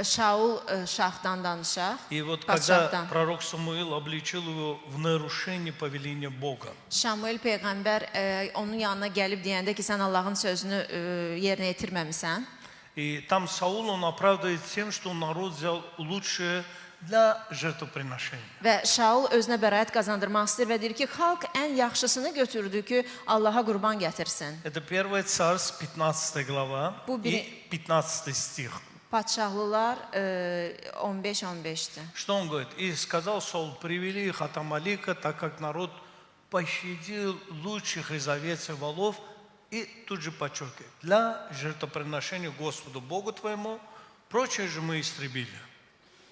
Şaul şahdan danışaq, И вот padşahdan. когда пророк Самуил обличил его в нарушении повеления Бога. Şamuel Peyğəmbər onun yanına gəlib deyəndə ki, sən Allahın sözünü yerinə yetirməmisən. И там Саул, он оправдывает тем, что народ взял лучшее для жертвоприношения. Və Şaul özünə bəraət qazandırmaq istəyir və deyir ki, xalq ən yaxşısını götürdü ki, Allaha qurban gətirsin. Это 1 Царств, 15 глава и 15 стих. Padşahlılar 15-15'dir. Что он говорит? И сказал Саул, привели их от Амалика, так как народ пощадил лучших из овец и волов, и тут же подчеркивает, для жертвоприношения Господу Богу твоему, прочее же мы истребили.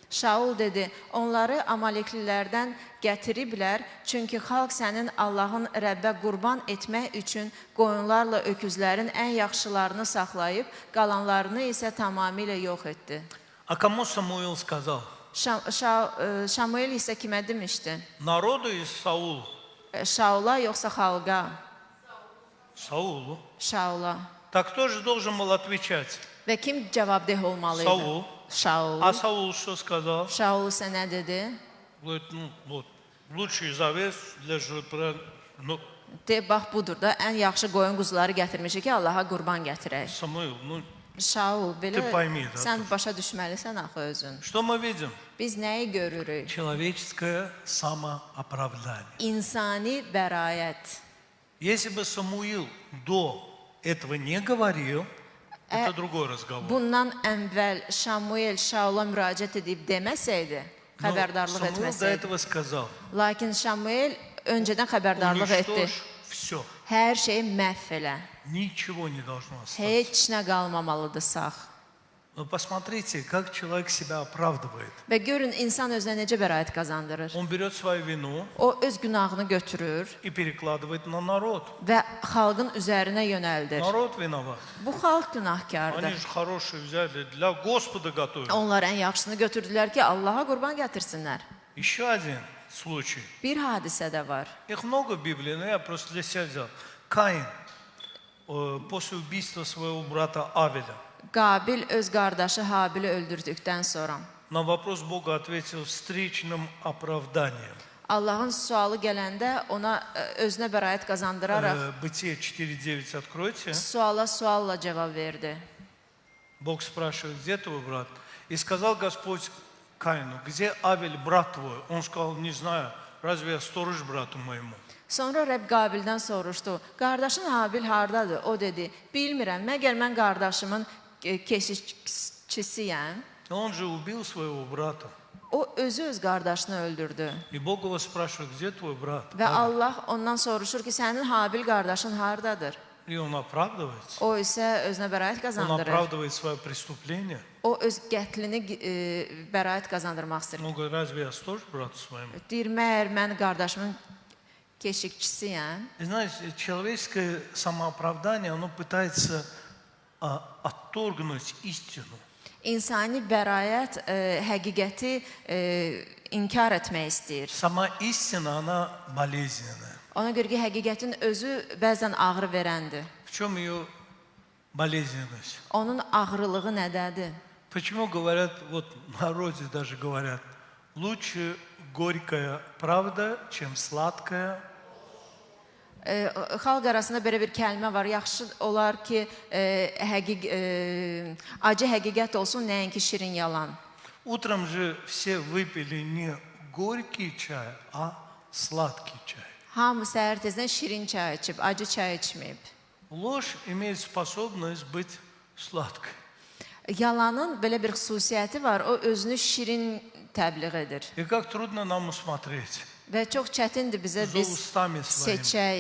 Şaul dedi, onları Amaleklilərdən gətiriblər, çünki xalq sənin Allahın Rəbbə qurban etmək üçün qoyunlarla öküzlərin ən yaxşılarını saxlayıb, qalanlarını isə tamamilə yox etdi. А кому Самуил сказал? Şamuel isə kimə demişdi? Народу из Саул. Şaula yoxsa xalqa? Саулу. Şaula. Так кто же должен был отвечать? Və kim cavabdeh olmalıydı? Saul. Şaul. А Саул что сказал? Şaul isə nə dedi? Говорит, ну вот, лучший из овец для жертвоприношения. Ну, De, bax budur da, ən yaxşı qoyun quzuları gətirmişik ki, Allaha qurban gətirək. Самуил, ну Şaul, belə Ты pойми, да, sən başa düşməlisən axı özün. Что мы видим? Biz nəyi görürük? Человеческое самооправдание. İnsani bəraət. Если бы Самуил до этого не говорил, это другой разговор. Bundan əvvəl Şamuel Şaula müraciət edib deməsəydi, Но xəbərdarlıq Самуил до etməsəydi. этого сказал: Lakin Şamuel öncədən xəbərdarlıq etdi. уничтожь все, Hər şeyi məhv elə. ничего не должно остаться. Heç nə qalmamalıdır sağ. Но посмотрите, как человек себя оправдывает. Və görün insan özünə necə bəraət qazandırır. Он берет свою вину O öz günahını götürür и перекладывает на народ. və xalqın üzərinə yönəldir. Народ виноват. Bu xalq Они günahkardır. же хорошие взяли, для Господа готовят. Onlar ən yaxşısını götürdülər ki, Allaha qurban gətirsinlər. Еще один случай. Bir hadisə də var. Их много в Библии, но я просто для себя взял. Каин после убийства своего брата Авеля Qabil öz qardaşı Habili öldürdükdən sonra на вопрос Бога ответил встречным оправданием. Allahın sualı gələndə ona özünə bəraət qazandıraraq Бытие 4.9 откройте. suala sualla cavab verdi. Бог спрашивает, где твой брат? И сказал Господь Каину: где Авель, брат твой? Он сказал: не знаю, разве я сторож брату моему? Sonra Rəbb Qabildən soruşdu, qardaşın Habil hardadır? O dedi, bilmirəm, məgər mən qardaşımın keşikçisiyəm. Он же убил своего брата. O özü öz qardaşını öldürdü. И Бог его спрашивает, где твой брат? Və Allah ondan soruşur ki, sənin Habil qardaşın hardadır? И он оправдывается. O isə özünə bəraət Он qazandırır. оправдывает свое преступление. O öz qətlini bəraət qazandırmaq istəyir. Он говорит: разве я сторож брату своему? Deyir, məyər mən qardaşımın keşikçisiyəm? И знаете, человеческое самооправдание, оно пытается отторгнуть истину. İnsani bəraət həqiqəti inkar etmək istəyir. Сама истина, она болезненная. Ona görə ki, həqiqətin özü bəzən ağrı verəndir. В чем ее болезненность? Onun ağrılığı nədədir? Почему говорят, вот в народе даже говорят, лучше горькая правда, чем сладкая? Xalq arasında belə bir kəlmə var. Yaxşı olar ki, acı həqiqət olsun, nəinki şirin yalan. Утром же все выпили не горький чай, а sладкий чай. Hamı səhər tezdən şirin çay içib, acı çay içməyib. Ложь имеет способность быть сладкой. Yalanın belə bir xüsusiyyəti var. O özünü şirin təbliğ edir. И как трудно нам усмотреть Və çox çətindir bizə за biz устами своими. seçək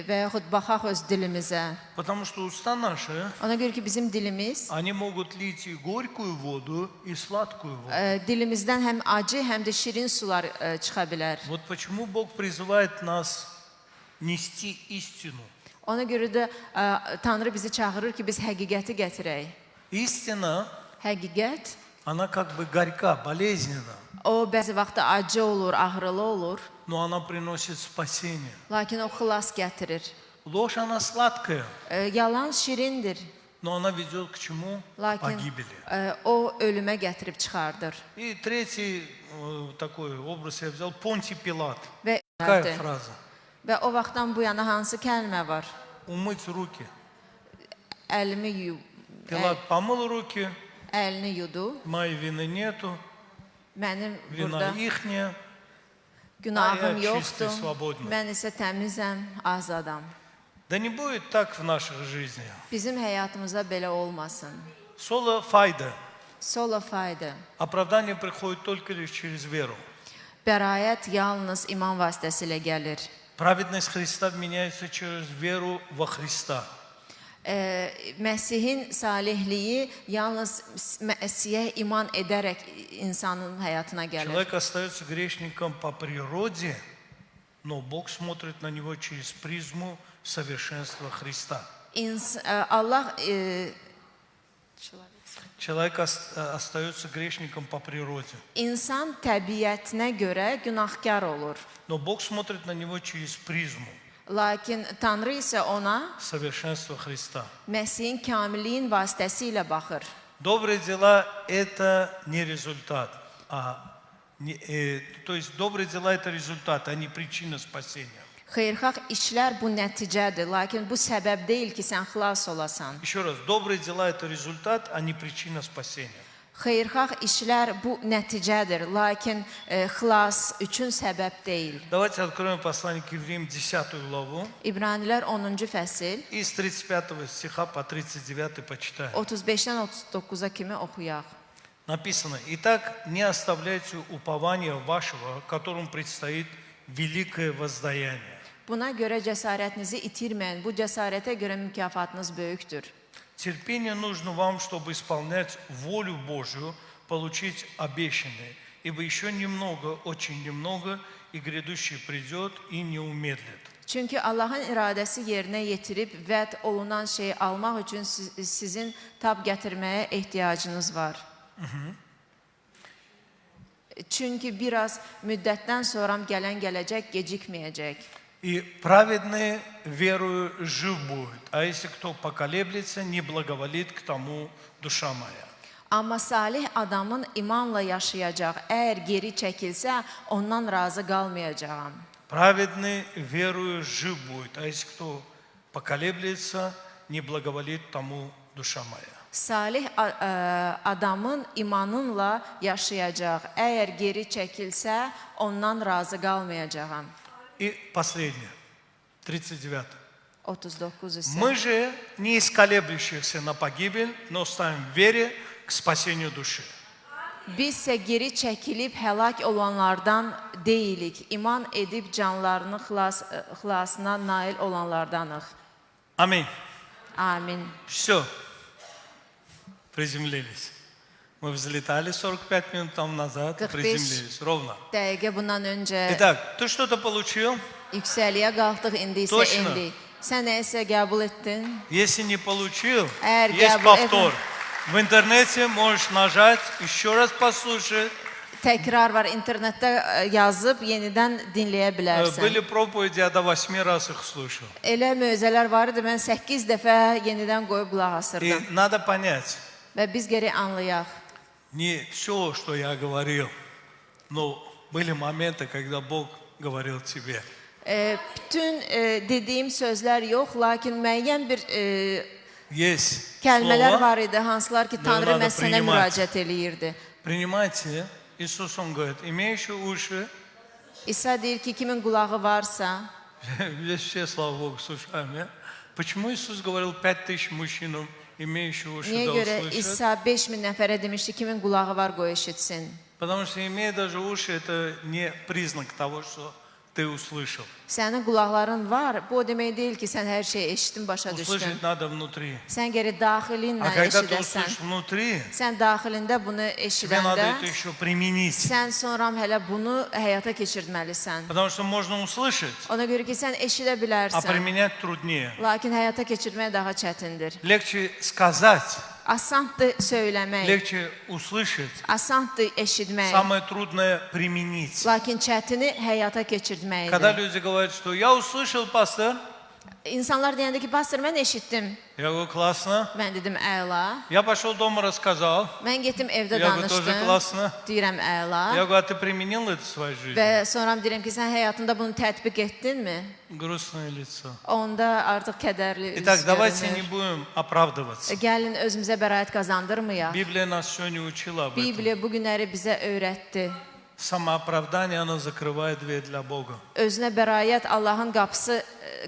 və yaxud baxaq öz dilimizə. Потому что уста наши, Ona görə ki, bizim dilimiz они могут лить и горькую воду, и сладкую воду. dilimizdən həm acı, həm də şirin sular çıxa bilər. Вот почему Бог призывает нас нести истину. Ona görə də Tanrı bizi çağırır ki, biz həqiqəti gətirək. Истина, Həqiqət, она как бы горька, болезненна, o bəzi vaxt acı olur, ağrılı olur, но она приносит спасение. lakin o xilas gətirir. Ложь, она сладкая, Yalan şirindir, но она ведет к чему? lakin Погибели. o ölümə gətirib çıxardır. И третий такой образ я взял, Понтий Пилат. Və, Какая фраза? və o vaxtdan bu yana hansı kəlmə var? Умыть руки. Əlimi yu, Пилат помыл руки, əlini yudu. моей вины нету, Mənim вина burada ихняя. günahım Ay, yoxdur. çistый, свободный. Mən isə təmizəm, azadam. Да не будет так в наших жизнях. Bizim həyatımıza belə olmasın. Соло файда. Sola fayda. Оправдание приходит только лишь через веру. Bəraət yalnız iman vasitəsilə gəlir. Праведность Христа меняется через веру во Христа. Məsihin salihliyi yalnız Məsihə iman edərək insanın həyatına gəlir. Человек остается грешником по природе, но Бог смотрит на него через призму совершенства Христа. Allah Человек остается грешником по природе, insan təbiətinə görə günahkar olur. но Бог смотрит на него через призму Lakin Tanrı isə ona совершенства Христа. Məsihin kamilliyin vasitəsilə baxır. Добрые дела – это не результат, то есть добрые дела – это результат, а не причина спасения. Xeyirxah işlər bu nəticədir, lakin bu səbəb deyil ki, sən xilas olasan. Еще раз, добрые дела – это результат, а не причина spasения. Xeyirxah işlər bu nəticədir, lakin xilas üçün səbəb deyil. Давайте откроем послание к евреям, 10 главу. İbranilər 10-cu fəsil, И с 35 стиха по 39 почитаем. 35-dən 39-a kimi oxuyaq. Написано: «Итак, не оставляйте упования вашего, которому предстоит великое воздаяние». Buna görə cəsarətinizi itirməyin. Bu cəsarətə görə mükafatınız böyükdür. Терпение нужно вам, чтобы исполнять волю Божию, получить обещанное. Ибо еще немного, очень немного, и грядущий придет и не умедлит. Çünki Allahın iradəsi yerinə yetirib vəd olunan şeyi almaq üçün sizin tab gətirməyə ehtiyacınız var. Çünki biraz müddətdən sonra gələcək gecikməyəcək. И праведный верою жив будет, а если кто поколеблется, не благоволит к тому душа моя. Amma salih adamın imanla yaşayacaq. Əgər geri çəkilsə, ondan razı qalmayacağam. Праведный верою жив будет, а если кто поколеблется, не благоволит тому душа моя. Salih adamın imanınla yaşayacaq. Əgər geri çəkilsə, ondan razı qalmayacağam. И последнее, 39. 39 isə. Мы же не из колеблющихся на погибель, но ставим в вере к спасению души. Biz isə geri çəkilib həlak olanlardan deyilik. İman edib canlarının xilasına nail olanlardanıq. Аминь. Amin. Все. Приземлились. Мы взлетали 45 минут тому назад, 45. приземлились ровно. Dəqiqə bundan öncə Итак, ты что-то получил? yüksəliyə qalxdıq, indi isə Точно. indi. Sən nəsə qəbul etdin? Если не получил, Эр, есть я бы повтор. это- В интернете можешь нажать, еще раз послушать. Təkrar var, internetdə yazıb yenidən dinləyə bilərsən. Были проповеди, я до 8 раз их слушал. Elə möcüzələr var idi, mən 8 dəfə yenidən qoyub qulaq И asırdım. надо понять, Və biz geri anlayaq. не все, что я говорил, но были моменты, когда Бог говорил тебе. Bütün dediyim sözlər yox, lakin müəyyən bir Есть kəlmələr слово, var idi, hansılar ki, Tanrı надо məhz sənə принимать. müraciət eləyirdi. Принимайте. Иисус, Он говорит, имеющий уши, İsa deyir ki, kimin qulağı varsa, здесь все, слава Богу, с ушами. Почему Иисус говорил 5000 мужчинам, имеющих уши, niyə да görə услышат? İsa 5000 nəfərə demişdi, kimin qulağı var qoy eşitsin. Потому что имея даже уши, это не признак того, что ты услышал. Sənin qulaqların var, bu o demək deyil ki, sən hər şeyi eşitdin, başa düşdün. Услышать надо внутри. Sən geri daxilinlə А когда ты eşidəsən. услышишь внутри, Sən daxilində bunu тебе надо eşidəndə, это еще применить. sən sonra hələ bunu həyata keçirməlisən. Потому что можно услышать, Ona görə ki, sən eşidə а bilərsən, применять труднее. lakin həyata keçirmək daha çətindir. Легче сказать, Asandır söyləmək, легче услышать. asandır eşitmək, Самое трудное применить. lakin çətini həyata Когда keçirməkdir. люди говорят, что я услышал, пастор, İnsanlar deyəndə ki, pastor, mən eşitdim. я говорю, классно. Mən dedim, əla. Я пошел дома, рассказал. Mən getdim evdə Я говорю, тоже danışdım. классно. Deyirəm, əla. Я говорю, а ты применил это в своей жизни? Və sonra deyirəm ki, sən həyatında bunu tətbiq etdinmi? Грустное лицо. Onda artıq kədərli üz Итак, давайте не görünür. будем оправдываться. Gəlin özümüzə bəraət qazandırmayaq. Библия нас сегодня учила об этом. Bibliya bu günləri bizə öyrətdi. Самооправдание, оно закрывает дверь для Бога. Özünə bəraət Allahın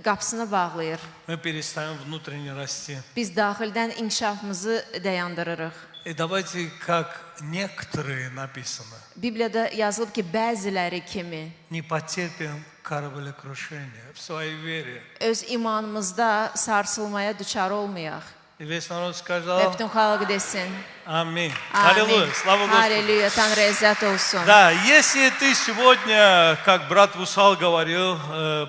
qapısını bağlayır. Мы перестаем внутренне расти. Biz daxildən inkişafımızı dayandırırıq. И давайте, как некоторые написано, Bibliyada yazılıb ki, bəziləri kimi не потерпим кораблекрушения в своей вере. öz imanımızda sarsılmaya düçar olmayaq. И весь народ Və сказал, bütün xalq desin. аминь. Amin. Аллилуйя, слава Господу. Halleluya, Tanrı əzzət olsun. Да, если ты сегодня, как брат Вусал говорил,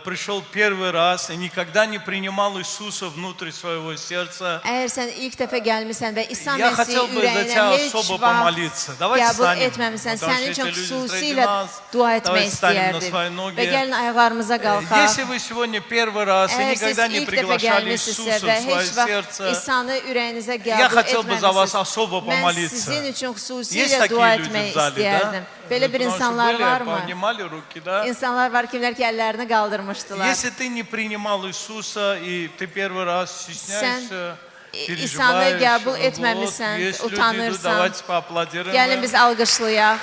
пришел первый раз и никогда не принимал Иисуса внутрь своего сердца, Əgər sən ilk dəfə gəlmisən və İsa я Məsihi хотел бы за ürəyinə тебя heç особо vaxt помолиться. Давайте qəbul встанем. etməmisən, Потому sənin что üçün эти люди xüsusilə среди нас. dua etmək Давайте встанем на istəyərdim. свои Və ноги. gəlin ayaqlarımıza Если qalxaq. вы сегодня первый раз и Əgər siz никогда не ilk dəfə приглашали gəlmisinizsə Иисуса və в свое heç vaxt сердце, İsa insanı ürəyinizə Я qəbul хотел бы за вас etməmisiniz. особо Mən помолиться. sizin üçün Есть xüsusilə такие dua люди etmək в зале, istəyərdim. да? Belə bir Потому что insanlar были, varmı? поднимали руки, да? İnsanlar var kimlər ki, əllərini qaldırmışdılar. Если ты не принимал Иисуса, и ты первый раз стесняешься, İsanı переживаешь, qəbul вот, etməmisən, есть люди идут, utanırsan. давайте поаплодируем. Gəlin им. biz alqışlayaq.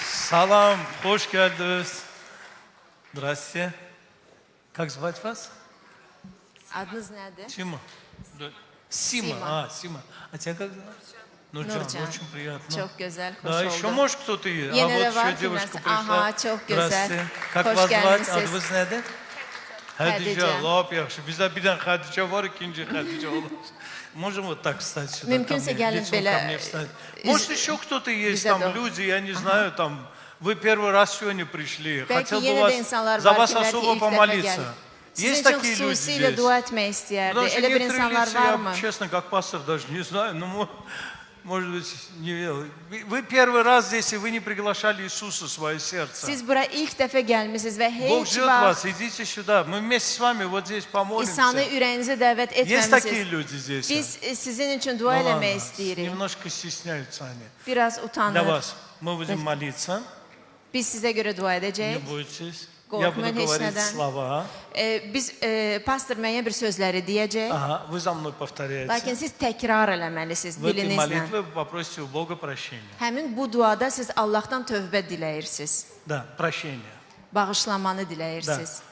Салам, hoş geldiniz. Здравствуйте. Как звать вас? Adınız nədir? Сима. Да. Сима. Сима. Сима. А тебя как зовут? Нурджан. Nurcan. Очень приятно. Çok gözəl, xoş Да, еще oldu. может кто-то есть. Yine А de вот var еще девушка kimsə. пришла. Aha, çok gözəl. Здравствуйте. Как Hoş вас звать? gəlmisiniz. Adınız nedir? Хадижа. Хадижа. Lap yaxşı. Bizde bir tane Хадижа var, ikinci Хадижа olur. Можем вот так встать сюда? Mümkünsə ко мне? gəlin Лицом belə, ко мне встать. Может еще кто-то есть, bizə там doğru. люди, я не знаю, там вы первый раз сегодня пришли. Belki Хотел бы yenə вас, də insanlar за var вас kimlər ki, особо ilk dəfə помолиться. gəlir. Есть Sizin üçün такие люди xüsusilə здесь? dua etmək istəyərdi. Потому что Elə bir некоторые insanlar лица, я, varmı? честно, как пастор даже не знаю, но может быть, не видел. Вы первый раз здесь, и вы не приглашали Иисуса в свое сердце. Siz bura ilk dəfə gəlmisiniz və Бог heç ждет vaxt вас, идите сюда. Мы вместе с вами вот здесь помолимся. İsanı ürəyinizə dəvət Есть такие etməmisiniz. люди здесь? Biz sizin üçün dua Ну ладно, eləmək istəyirik. немножко стесняются они. Biraz Для utanır. вас мы будем молиться. Biz sizə görə dua Не edəcəyik. бойтесь. Korkmayın Я буду heç говорить nədən. слова. Biz pastor müəyyən bir sözləri deyəcək. Ага, вы за мной повторяете. Lakin siz təkrar eləməlisiniz В этой dilinizlə. молитве вы попросите у Бога прощения. Həmin bu duada siz Allahdan tövbə diləyirsiniz. Да, прощения. Bağışlanmanı diləyirsiniz.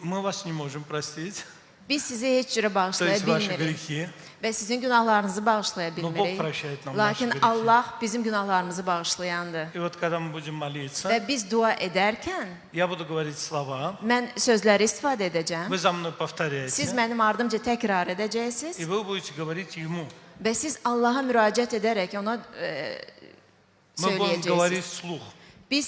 Мы вас не можем простить. Biz sizi heç cürə То bağışlaya есть ваши bilmirik gрехи. və sizin günahlarınızı bağışlaya Но Бог bilmirik. прощает нам наши Lakin грехи. Allah bizim günahlarımızı bağışlayandır. И вот когда мы будем молиться, Və biz dua edərkən я буду говорить слова, mən sözləri istifadə edəcəm. вы за mной Siz повторяете, mənim ardımca təkrar edəcəksiniz и вы будете говорить Ему. və siz Allaha müraciət edərək ona Мы будем говорить söyləyəcəksiniz. вслух. Biz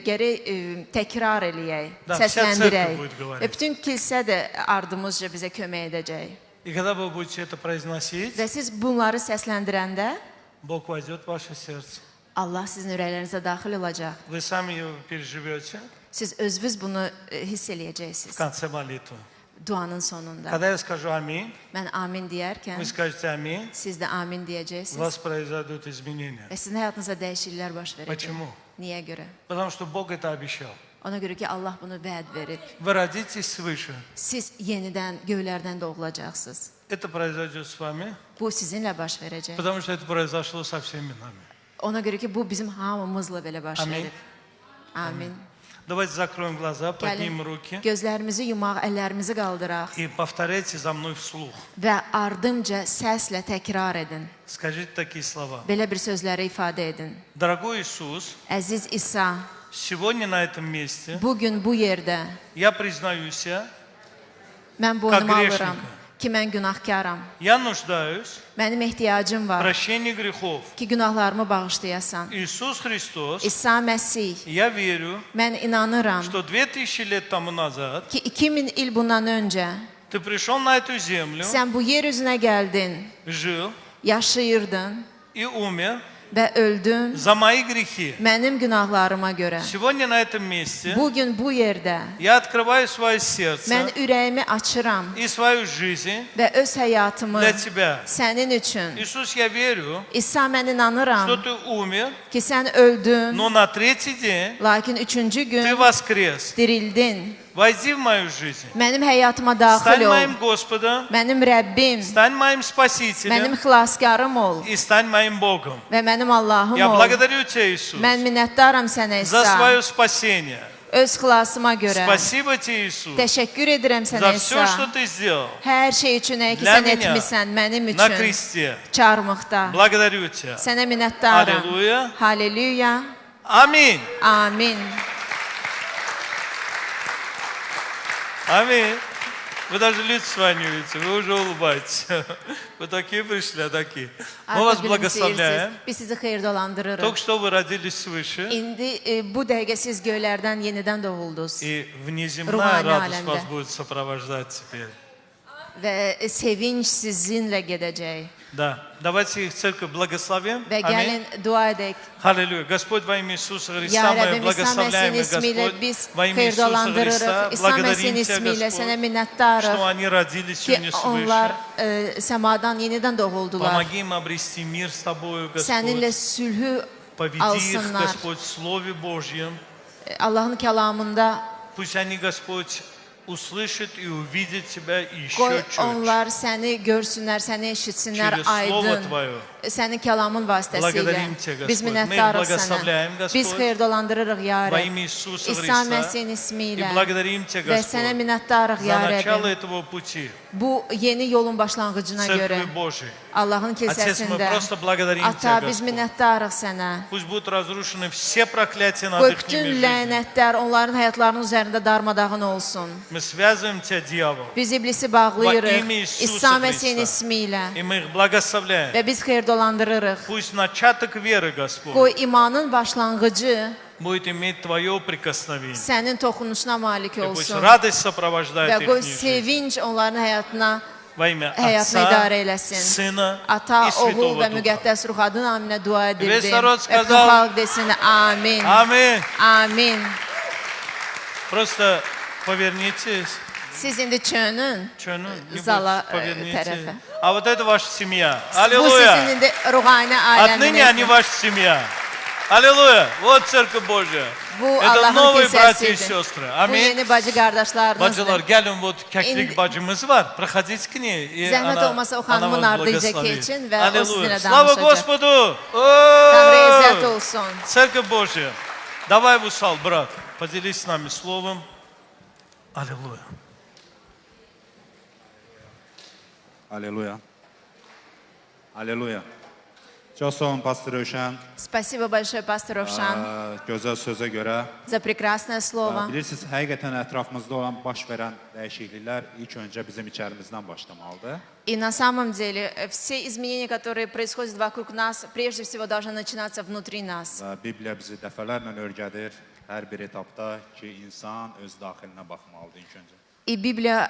gərək təkrar eləyək, Da, vся səsləndirək церковь будет говорить. və bütün kilsə də ardımızca bizə kömək edəcək. И когда вы будете это произносить, Və siz bunları səsləndirəndə Бог войдет в ваше сердце. Allah sizin ürəklərinizə daxil olacaq. Вы сами его переживете Siz özünüz bunu hiss в eləyəcəksiniz конце молитвы. duanın sonunda. Когда я скажу «Аминь», Mən amin deyərkən вы скажете «Аминь», siz də amin у deyəcəksiniz вас произойдут изменения. və sizin həyatınızda dəyişikliklər baş verəcək. Почему? Niyə görə? Потому что Бог это обещал. Ona görə ki Allah bunu vəd verib. Вы родитесь свыше. Siz yenidən göylərdən doğulacaqsınız. Это произойдет с вами, Bu sizinlə baş verəcək. потому что это произошло со всеми нами. Ona görə ki bu bizim hamımızla belə baş Amin. verib. Amin. Давайте закроем глаза, Gəlin поднимем руки gözlərimizi yumaq, əllərimizi qaldıraq и повторяйте за мной вслух. və ardımca səslə təkrar edin. Скажите такие слова. Belə bir sözləri ifadə edin. Дорогой Иисус, Əziz İsa, сегодня на этом месте bu gün bu yerdə я признаюсь, mən boynuma Как alıram грешника. ki mən günahkaram. я нуждаюсь Mənim ehtiyacım в var прощении грехов. ki günahlarımı bağışlayasan. Иисус Христос, İsa Məsih, я верю, mən inanıram что 2000 лет тому назад ki 2000 il bundan öncə ты пришел на эту землю, sən bu yer üzünə gəldin, жил yaşayırdın и умер və öldün за мои gрехи. mənim günahlarıma görə. Сегодня на этом месте Bugün bu yerdə я открываю свое mən сердце ürəyimi açıram и свою жизнь və öz həyatımı для Тебя. sənin üçün. Иисус, я верю, İsa mən что inanıram Ты умер, ki sən öldün, но на третий день lakin üçüncü Ты gün воскрес. dirildin. Войди в мою жизнь. Mənim həyatıma daxil Стань ol. моим Господом, Mənim Rəbbim, стань моим mənim Спасителем xilaskarım ol и стань моим Богом. və mənim Allahım Я ol. благодарю Тебя, Иисус, Mən minnətdaram sənə за İsa. свое спасение. Öz xilasıma görə. Спасибо Тебе, Иисус, Təşəkkür edirəm за sənə все, что İsa. Ты сделал Hər şey üçün ki Для sən меня etmisən mənim на üçün. кресте. Çarmıqda. Благодарю Тебя. Sənə minnətdaram. Аллилуйя. Halleluya. Аминь. Amin. Аминь. Вы даже лица свои не видите, вы уже улыбаетесь. Вы такие пришли, а такие. Мы вас Artıq благословляем. gülümsəyirsiniz. Biz sizi xeyirdalandırırıq. Только что вы родились свыше, İndi bu dəqiqə siz göylərdən yenidən doğuldunuz и внеземная Рухани радость алемде. вас будет сопровождать теперь. və sevinç sizinlə gedəcək. Да. Давайте их церковь благословим. və Аминь. gəlin dua edək. Аллилуйя. Господь, во имя Иисуса Ya Христа, мы Rəbbim, İsa благословляем, Məsəhin ismiyle Господь, biz во имя Иисуса xeyirdalandırırıq. Христа, İsa Məsəhin благодарим Тебя, ismiyle sənə Господь, minnətdarıq что они родились ki, сегодня onlar свыше. səmadan yenidən doğuldular. Помоги им обрести мир с Тобою, Səninlə Господь. sülhü Поведи их, alsınlar. Господь, в Слове Божьем. Allahın kəlamında Пусть они, Господь, услышат и увидят Тебя еще qoy чуть onlar səni görsünlər, səni eşitsinlər через Слово aydın. Твое. Sənin kəlamın vasitəsilə. Благодарим Тебя, Biz Господь. minnətdarıq Мы благословляем, sənə. Господь, Biz xeyirdalandırırıq, ya во Rəbb. имя Иисуса İsa Христа. Məsihin И ismiyle. благодарим Тебя, Və sənə Господь, minnətdarıq, за ya начало Rəbbim. этого пути. Bu yeni yolun başlanğıcına görə. Церкви Божией. Allahın Отец, мы kilsəsində. просто благодарим Ata, Тебя, biz Господь. minnətdarıq sənə. Пусть будут разрушены все проклятия над Qoy их bütün жизнью. lənətlər onların həyatlarının üzərində darmadağın olsun. Мы связываем Тебя, дьявол, Biz iblisi Во bağlayırıq. имя Иисуса İsa Məsihin Христа. ismiyle. и мы их благословляем. Və biz xeyirdalandırırıq. Пусть начаток веры, Господь, Qoy imanın başlanğıcı будет иметь Твое прикосновение. sənin toxunuşuna malik И пусть olsun. радость Və сопровождает qoy их жизнь. sevinç onların həyatına, Во имя həyatını Отца, idarə eləsin. Сына Ata, и oğul Святого və Духа. müqəddəs ruh adı naminə dua Vесь edirdim. народ Və bütün сказал, xalq desin, amin. Аминь. Amin. Просто повернитесь. Siz indi çönün. Zala, Повернитесь. tərəfə. А вот это ваша семья. Bu sizin Аллилуйя. indi ruhani Отныне они aləminizdir. ваша семья. Аллилуйя. Вот Церковь Божья. Bu Это Allahın новые братья и kilsəsidir. сестры. Bu Аминь. yeni bacı Баджалар, qardaşlarınızdır. gelin вот кәкілік İndi- баджымыз var. Проходите к ней. И Zəhmət она olmasa o вас xanımın ardınca благословит. keçin və o Аллилуйя. sizinlə Слава danışacaq. Господу. Tanrıya izzət О! olsun. Церковь Божья. Давай в усал, брат. Поделись с нами словом. Аллилуйя. Aleluya. Aleluya. Çox sağ olun, Pastor Rövşən. Spasibo большое, Pastor Rovşan, Gözəl sözə görə. за прекрасное слово. Bilirsiniz, həqiqətən ətrafımızda olan baş verən dəyişikliklər ilk öncə bizim içərimizdən başlamalıdır. И на самом деле все изменения, которые происходят вокруг нас, прежде всего должны начинаться внутри нас. Və Bibliya bizi dəfələrlə öyrədir hər bir etapda ki, insan öz daxilinə baxmalıdır ilk öncə. И Библия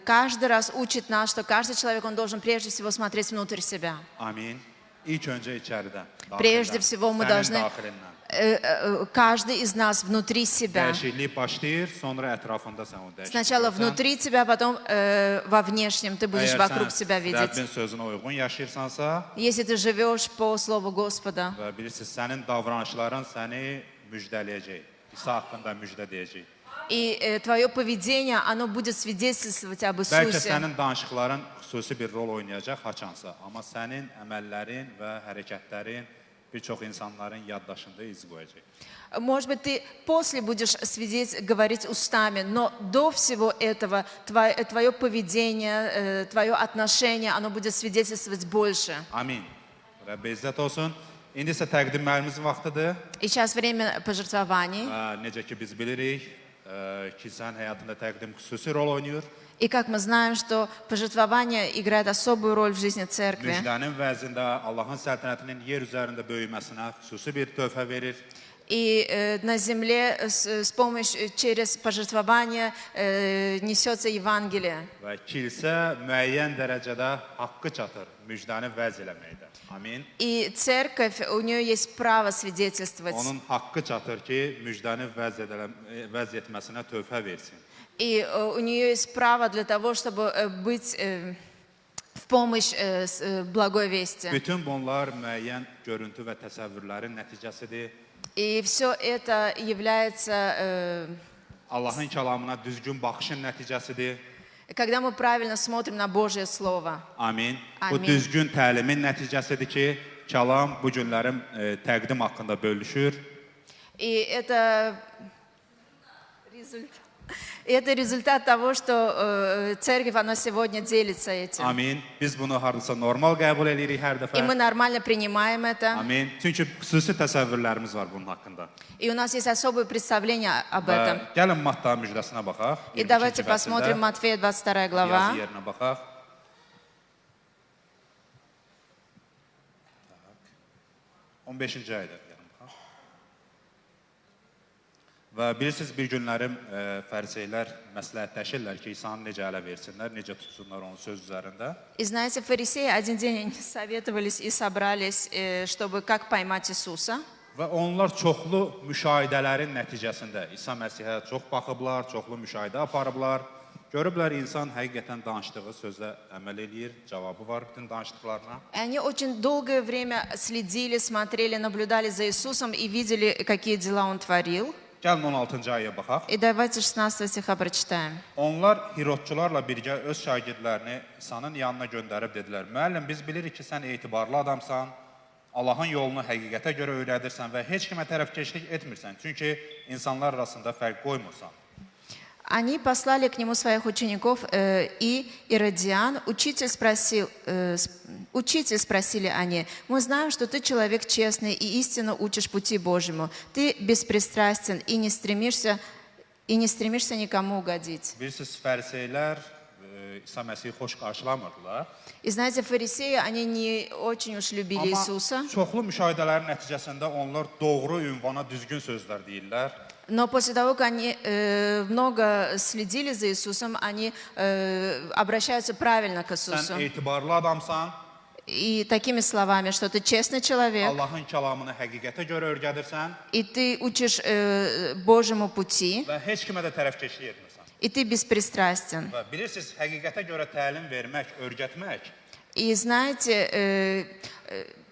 каждый раз учит нас, что каждый человек, он должен прежде всего смотреть внутрь себя. Amin. İlk öncə içəridən. Прежде daxildən, всего мы sənin должны, daxilindən. каждый из нас внутри себя. Dəyişiklik başlayır, sonra ətrafında sən o dəyişiklik. Сначала görürsən. внутри тебя, потом во внешнем. Ты будешь Əgər вокруг sən себя видеть. Rəbbin sözünə uyğun yaşayırsansa Если ты живешь по Слову Господа, və bilirsiniz, sənin davranışların səni müjdələyəcək. İsa haqqında müjdə deyəcək. и твое поведение, оно будет свидетельствовать об Bəlkə Иисусе. sənin danışıqların xüsusi bir rol oynayacaq haçansa, amma sənin əməllərin və hərəkətlərin bir çox insanların yaddaşında iz qoyacaq. Может быть, ты после будешь говорить устами, но до всего этого твое поведение, твое отношение, оно будет свидетельствовать больше. Amin. Rəbbə izzət olsun. İndi isə təqdimlərimizin vaxtıdır. И сейчас время pожертвований. Necə ki biz bilirik, kilsən həyatında təqdim xüsusi rol oynayır. И как мы знаем, что пожертвование играет особую роль в жизни церкви. Müjdənin vəzində Allahın səltənətinin yer üzərində böyüməsinə xüsusi bir töhfə verir. И на земле через пожертвование несется Евангелие. Və kilsə müəyyən dərəcədə haqqı çatır müjdəni vəz eləməkdə. Amin. И церковь, у нее есть право свидетельствовать. Onun haqqı çatır ki, müjdəni vəz etməsinə töhfə versin. И у нее есть право для того, чтобы быть в помощь благой вести. Bütün bunlar müəyyən görüntü və təsəvvürlərin nəticəsidir. И все это является, Allahın kəlamına düzgün baxışın nəticəsidir. когда мы правильно смотрим на Божье Слово. Amin. Bu Amin. düzgün təlimin nəticəsidir ki, kəlam bu günlərin təqdim haqqında bölüşür. И это результат того, что церковь, она сегодня делится этим. Amin. Biz bunu hardasa normal qəbul edirik hər И мы dəfə. нормально принимаем это. Amin. Çünki xüsusi təsəvvürlərimiz var bunun haqqında. И у нас есть особое представление об этом. Və gəlin Matta müjdəsinə baxaq. И 22-ci давайте fəsildə посмотрим Матфея 22 yazı глава. yerinə baxaq. 15-ci ayədə gəlin baxaq. Və bilirsiniz, bir günlərim fəriseylər məsləhətləşirlər ki, İsanı necə ələ versinlər, necə tutsunlar onun söz üzərində. И знаете, фарисеи один день они советовались и собрались, чтобы как pоймать Иисуса. Və onlar çoxlu müşahidələrin nəticəsində İsa Məsihə çox baxıblar, çoxlu müşahidə aparıblar. Görüblər insan həqiqətən danışdığı sözə əməl eləyir, cavabı var bütün danışdıqlarına. И они очень долгое время следили, смотрели, наблюдали за Иисусом и видели, какие дела Он творил. Gəlin 16-cı ayəyə baxaq. И давайте 16 стиха прочитаем. Onlar Hirodçularla birgə öz şagirdlərini İsa'nın yanına göndərib dedilər: "Müəllim, biz bilirik ki, sən etibarlı adamsan, Allahın yolunu həqiqətə görə öyrədirsən və heç kimə tərəfkeşlik etmirsən, çünki insanlar arasında fərq qoymursan." Они послали к нему своих учеников и Иродиан. Учитель, спросили они, мы знаем, что ты человек честный и истинно учишь пути Божьему. Ты беспристрастен и не стремишься никому угодить. Bilirsiniz, fəriseylər İsa Məsihi xoş qarşılamırdılar. И знаете, фарисеи, они не очень уж любили Amma Иисуса. çoxlu müşahidələrin nəticəsində onlar doğru ünvana düzgün sözlər deyirlər. Но после того, как они много следили за Иисусом, они обращаются правильно к Иисусу. Sən etibarlı adamsan, И такими словами, что ты честный человек, Allahın kəlamını həqiqətə görə öyrədirsən и ты учишь Божьему пути, və heç kimə də tərəfkeşlik etmirsən. и ты беспристрастен. Və bilirsiniz, həqiqətə görə təlim vermək, öyrətmək И знаете,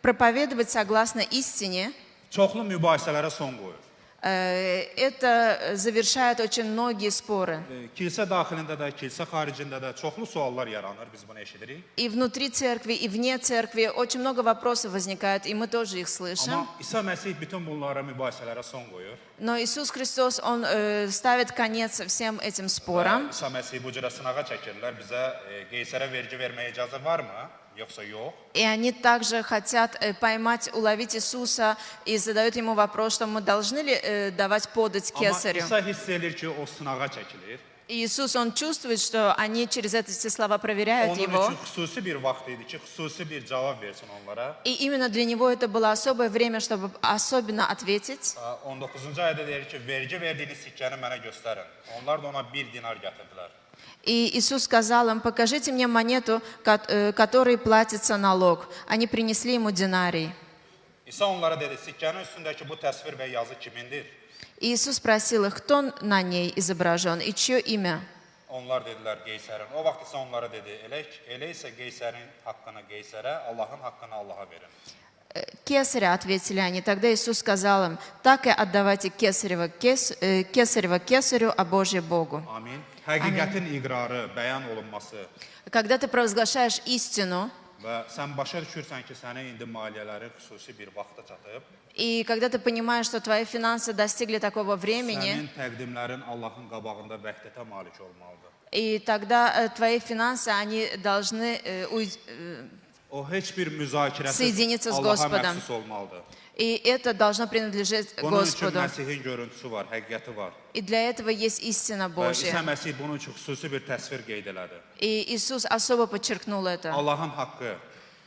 проповедовать согласно истине, çoxlu mübahisələrə son qoyur. это завершает очень многие споры. Kilsə daxilində də, kilsə xaricində də çoxlu suallar yaranır, biz bunu eşidirik. И внутри церкви, и вне церкви очень много вопросов возникает, и мы тоже их слышим. Amma İsa Məsih bütün bunlara, mübahisələrə son qoyur. Но Иисус Христос, Он ставит конец всем этим спорам. İsa Məsih bu cürə sınağa çəkirlər. Bizə Qeysərə vergi verməyə icazə varmı? Yoxsa yox? И они также хотят поймать, уловить Иисуса и задают Ему вопрос, что мы должны ли давать подать Amma кесарю. İsa hiss edir ki, o sınağa çəkilir. И Иисус, Он чувствует, что они через эти слова проверяют Onun Его. üçün xüsusi bir vaxt idi ki, xüsusi bir cavab versin onlara. И именно для Него это было особое время, чтобы особенно ответить. 19-cu ayədə deyir ki, vergi verdiyiniz sikkəni mənə göstərin. Onlar da ona 1 dinar gətirdilər. И Иисус сказал им, покажите мне монету, которой платится налог. Они принесли Ему динарий. İsa onlara dedi, sikkənin üstündəki bu təsvir və yazı kimindir? И Иисус спросил их, кто на ней изображен и чье имя. Onlar dedilər Qeysərin. O vaxt isə onlara dedi, elə isə Qeysərin haqqını Qeysərə, Allahın haqqını Allaha verin. Кесаря, ответили они. Тогда Иисус сказал им, так и отдавайте Кесарева Кесарю, а Божье Богу. Amin. Həqiqətin iqrarı, bəyan olunması Когда ты провозглашаешь истину, və sən başa düşürsən ki, sənin indi maliyyələrin xüsusi bir vaxta çatıb, и когда ты понимаешь, что твои финансы достигли такого времени, sənin təqdimlərin Allahın qabağında vəhdətə malik olmalıdır. и тогда твои финансы, они должны O heç bir müzakirəsiz Соединиться с Allaha Господом. məxsus olmalıdır. и это должно принадлежать Bunun üçün Господу. Məsihin görüntüsü var, həqiqəti var. И для этого есть истина Və Божья. İsa Məsih bunun üçün xüsusi bir təsvir qeyd elədi. И Иисус особо подчеркнул это, Allahın haqqı,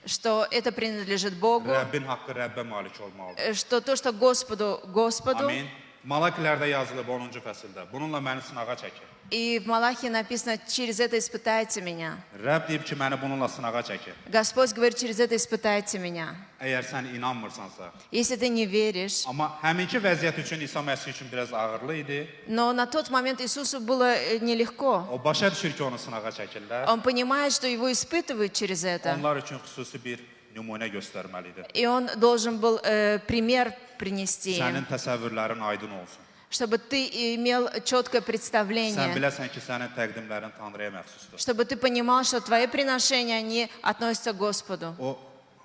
что это принадлежит Богу, Rəbbin haqqı Rəbbə malik olmalıdır. что то, что Господу. Amin. Malaklərdə yazılıb 10-cu fəsildə. Bununla məni sınağa çəkin. И в Малахии написано, через это испытайте меня. Rəbb deyib ki, məni bununla sınağa çəkin. Господь говорит, через это испытайте меня. Əgər sən inanmırsansa. Если ты не веришь. Amma həminki vəziyyət üçün İsa Məsih üçün biraz ağırlı idi. Но на тот момент Иисусу было нелегко. O başa düşür ki, onu sınağa çəkirlər. Он понимает, что его испытывают через это. Onlar üçün xüsusi bir nümunə göstərməlidir. И он должен был пример принести Sənin им, təsəvvürlərin aydın olsun. чтобы ты имел четкое Sən представление, biləsən ki, sənin təqdimlərin Tanrıya məxsusdur. чтобы ты понимал, что твои приношения, они относятся к Господу. O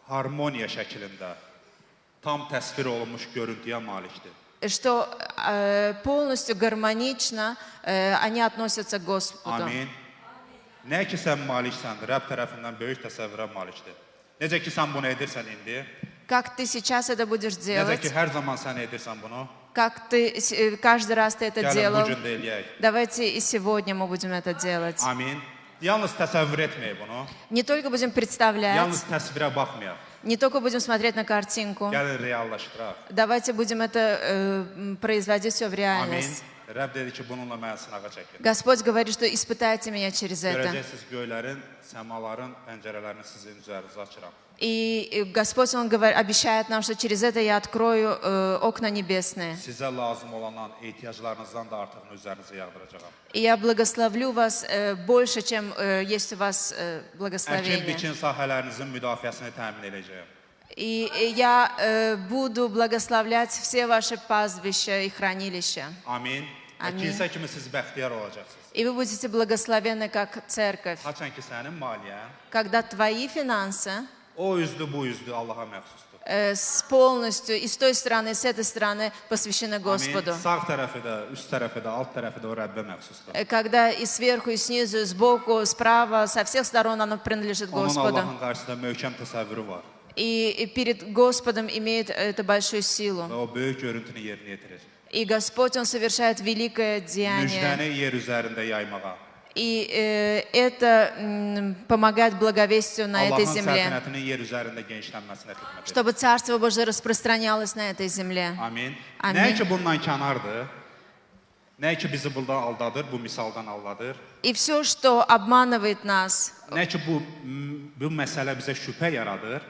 harmoniya şəklində tam təsvir olunmuş görüntüyə malikdir. Что полностью гармонично они относятся к Господу. Amin. Nə ki sən maliksən, Rəbb tərəfindən böyük təsəvvürə malikdir. Necə ki sən bunu edirsən indi, Как ты сейчас это будешь necə делать, ki hər zaman sən edirsən bunu, как ты каждый раз ты это gəlin bu делал, gün də eləyək. давайте и сегодня мы будем это делать. Amin. Yalnız təsəvvür etməyək bunu. Не только будем представлять, Yalnız təsvirə baxmayaq. Не только будем смотреть на картинку, Gəlin reallaşdıraq. давайте будем это производить все в Amin. реальность. Rəbb dedi ki, bununla məni sınağa çəkin. Господь говорит, что испытайте меня через это. Görəcəksiniz göylərin, səmaların pəncərələrini sizin üzərinizə açıram. И Господь, Он обещает нам, что через это я открою окна небесные. Sizə lazım olandan, ehtiyaclarınızdan da artığını üzərinizə yağdıracağam. И я благословлю вас больше, чем есть у вас Əkin, благословение. biçin sahələrinizin müdafiəsini təmin edəcəyəm. И я буду благословлять все ваши пастбища и хранилища. Amin. Və Amin. kilsə kimi siz bəxtiyar olacaqsınız. И вы будете благословенны, как церковь. Haçan ki sənin maliyyən, Когда твои финансы o üzdü, bu üzdü Allaha məxsusdur. полностью и с той стороны, и с этой стороны посвящены Господу. Amin. Sağ tərəfi də, üst tərəfi də, alt tərəfi də o Rəbbə məxsusdur. Когда и сверху, и снизу, и сбоку, справа, со всех сторон оно принадлежит Onun Господу. Allahın qarşısında möhkəm təsəvvürü var И перед Господом имеет это большую силу. və o böyük görüntünü yerinə yetirir. И Господь, Он совершает великое деяние. Müjdəni yer üzərində yaymağa, И это помогает благовестию на этой Allahın земле. səltənətinin yer üzərində genişlənməsinə xidmət edir. Чтобы Царство Божие распространялось на этой земле. Amin. Amin. Nə ki bundan kənardır, nə ki bizi buradan aldadır, bu misaldan aldadır, И все, что обманывает нас, nə ki bu məsələ bizə şübhə yaradır,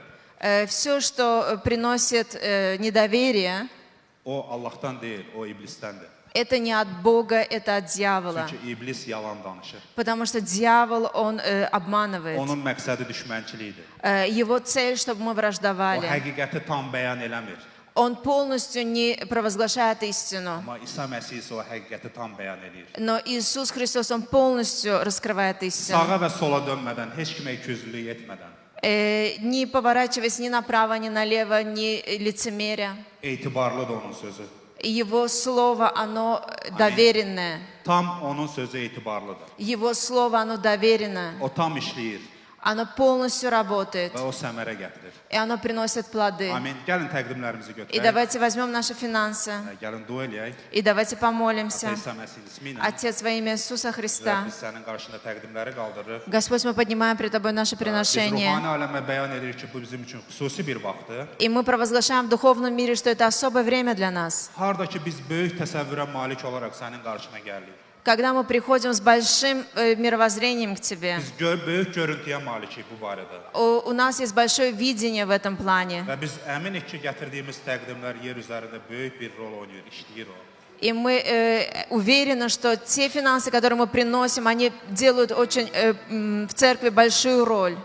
все, что приносит недоверие, o Allahdan deyil, o iblisdəndir. это не от Бога, это от дьявола. Çünki iblis yalan danışır. Потому что дьявол, он обманывает. Onun məqsədi düşmənçilikdir. Его цель, чтобы мы O враждовали. həqiqəti tam bəyan eləmir. Он полностью не провозглашает истину. Amma İsa Məsih isə o həqiqəti tam bəyan edir. Но Иисус Христос, Он полностью раскрывает истину. Sağa və sola dönmədən, heç kimə ikiyüzlülük etmədən, Не поворачиваясь ни направо, ни налево, ни лицемеря. etibarlıdır onun sözü. Его слово, оно доверенное. Tam onun sözü etibarlıdır. Его слово, оно доверенное. O tam işləyir Оно полностью работает. və o səmərə gətirir. И оно приносит плоды. Amin. Gəlin təqdimlərimizi И götürək. давайте возьмем наши финансы. Gəlin dua eləyək. И давайте помолимся. İsa Məsih ismi ilə Отец, во имя Иисуса və Христа. biz sənin qarşında təqdimləri qaldırırıq. Господь, мы поднимаем пред Тобой наши Biz приношения. ruhani aləmə bəyan edirik ki, bu bizim üçün xüsusi bir vaxtdır. И мы провозглашаем в духовном мире, что это особое время для нас. Harda ki biz böyük təsəvvürə malik olaraq sənin qarşına gəlirik. Когда мы приходим с большим мировоззрением к Тебе. Biz böyük görüntüyə malikik bu barədə. У нас есть большое видение в этом плане. Və biz əminik ki, gətirdiyimiz təqdimlər yer üzərində böyük bir rol oynayır, işləyir o. И мы уверены, что те финансы, которые мы приносим, они делают очень в церкви большую роль.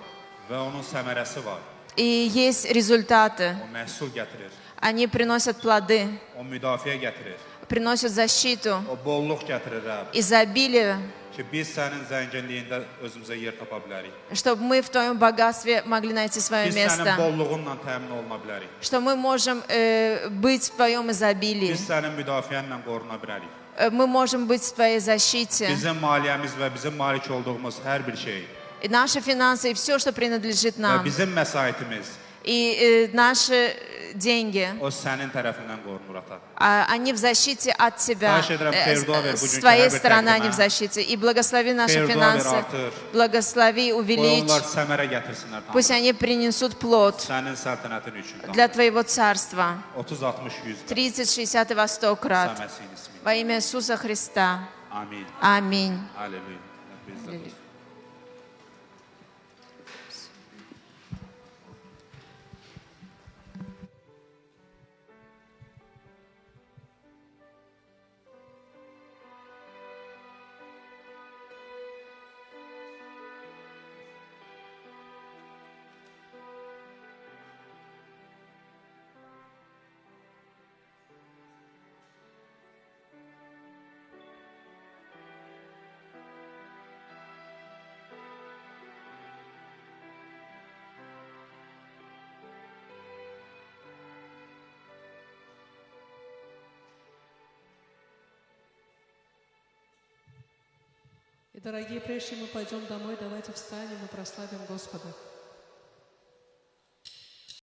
Və onun səmərəsi var. И есть результаты. O məhsul gətirir, Они приносят плоды, o müdafiə gətirir, приносят защиту, o bolluq gətirir Rəbb. изобилие, Ki biz sənin zənginliyində özümüzə yer tapa bilərik. чтобы мы в Твоем богатстве могли найти свое Biz sənin место. bolluğunla təmin oluna bilərik. Что мы можем быть в Твоем изобилии. Biz sənin müdafiənlə qoruna bilərik. Мы можем быть в Твоей защите. Bizim maliyyəmiz və bizim malik olduğumuz hər bir şey И наши финансы, и все, что принадлежит və нам, bizim məsaitimiz и наши деньги, o sənin tərəfindən qorunur ata. они в защите от Тебя. Xahiş edirəm, xeyir-dua ver bu С günkü Твоей hər bir стороны təqdimə. они в защите. И благослови наши Xeyir-dua ver, финансы. artır. Благослови, Qoy увеличь. onlar səmərə gətirsinlər Пусть Tanrım. они принесут плод Sənin səltənətin üçün для Tanrım. Твоего Царства. 30, 60, 100 30, 60 и во 100 крат. İsa Məsihin ismi. Во имя Иисуса Христа. Amin. Аминь. Aleluya. Biz də И, дорогие, прежде чем мы пойдем домой, давайте встанем и прославим Господа.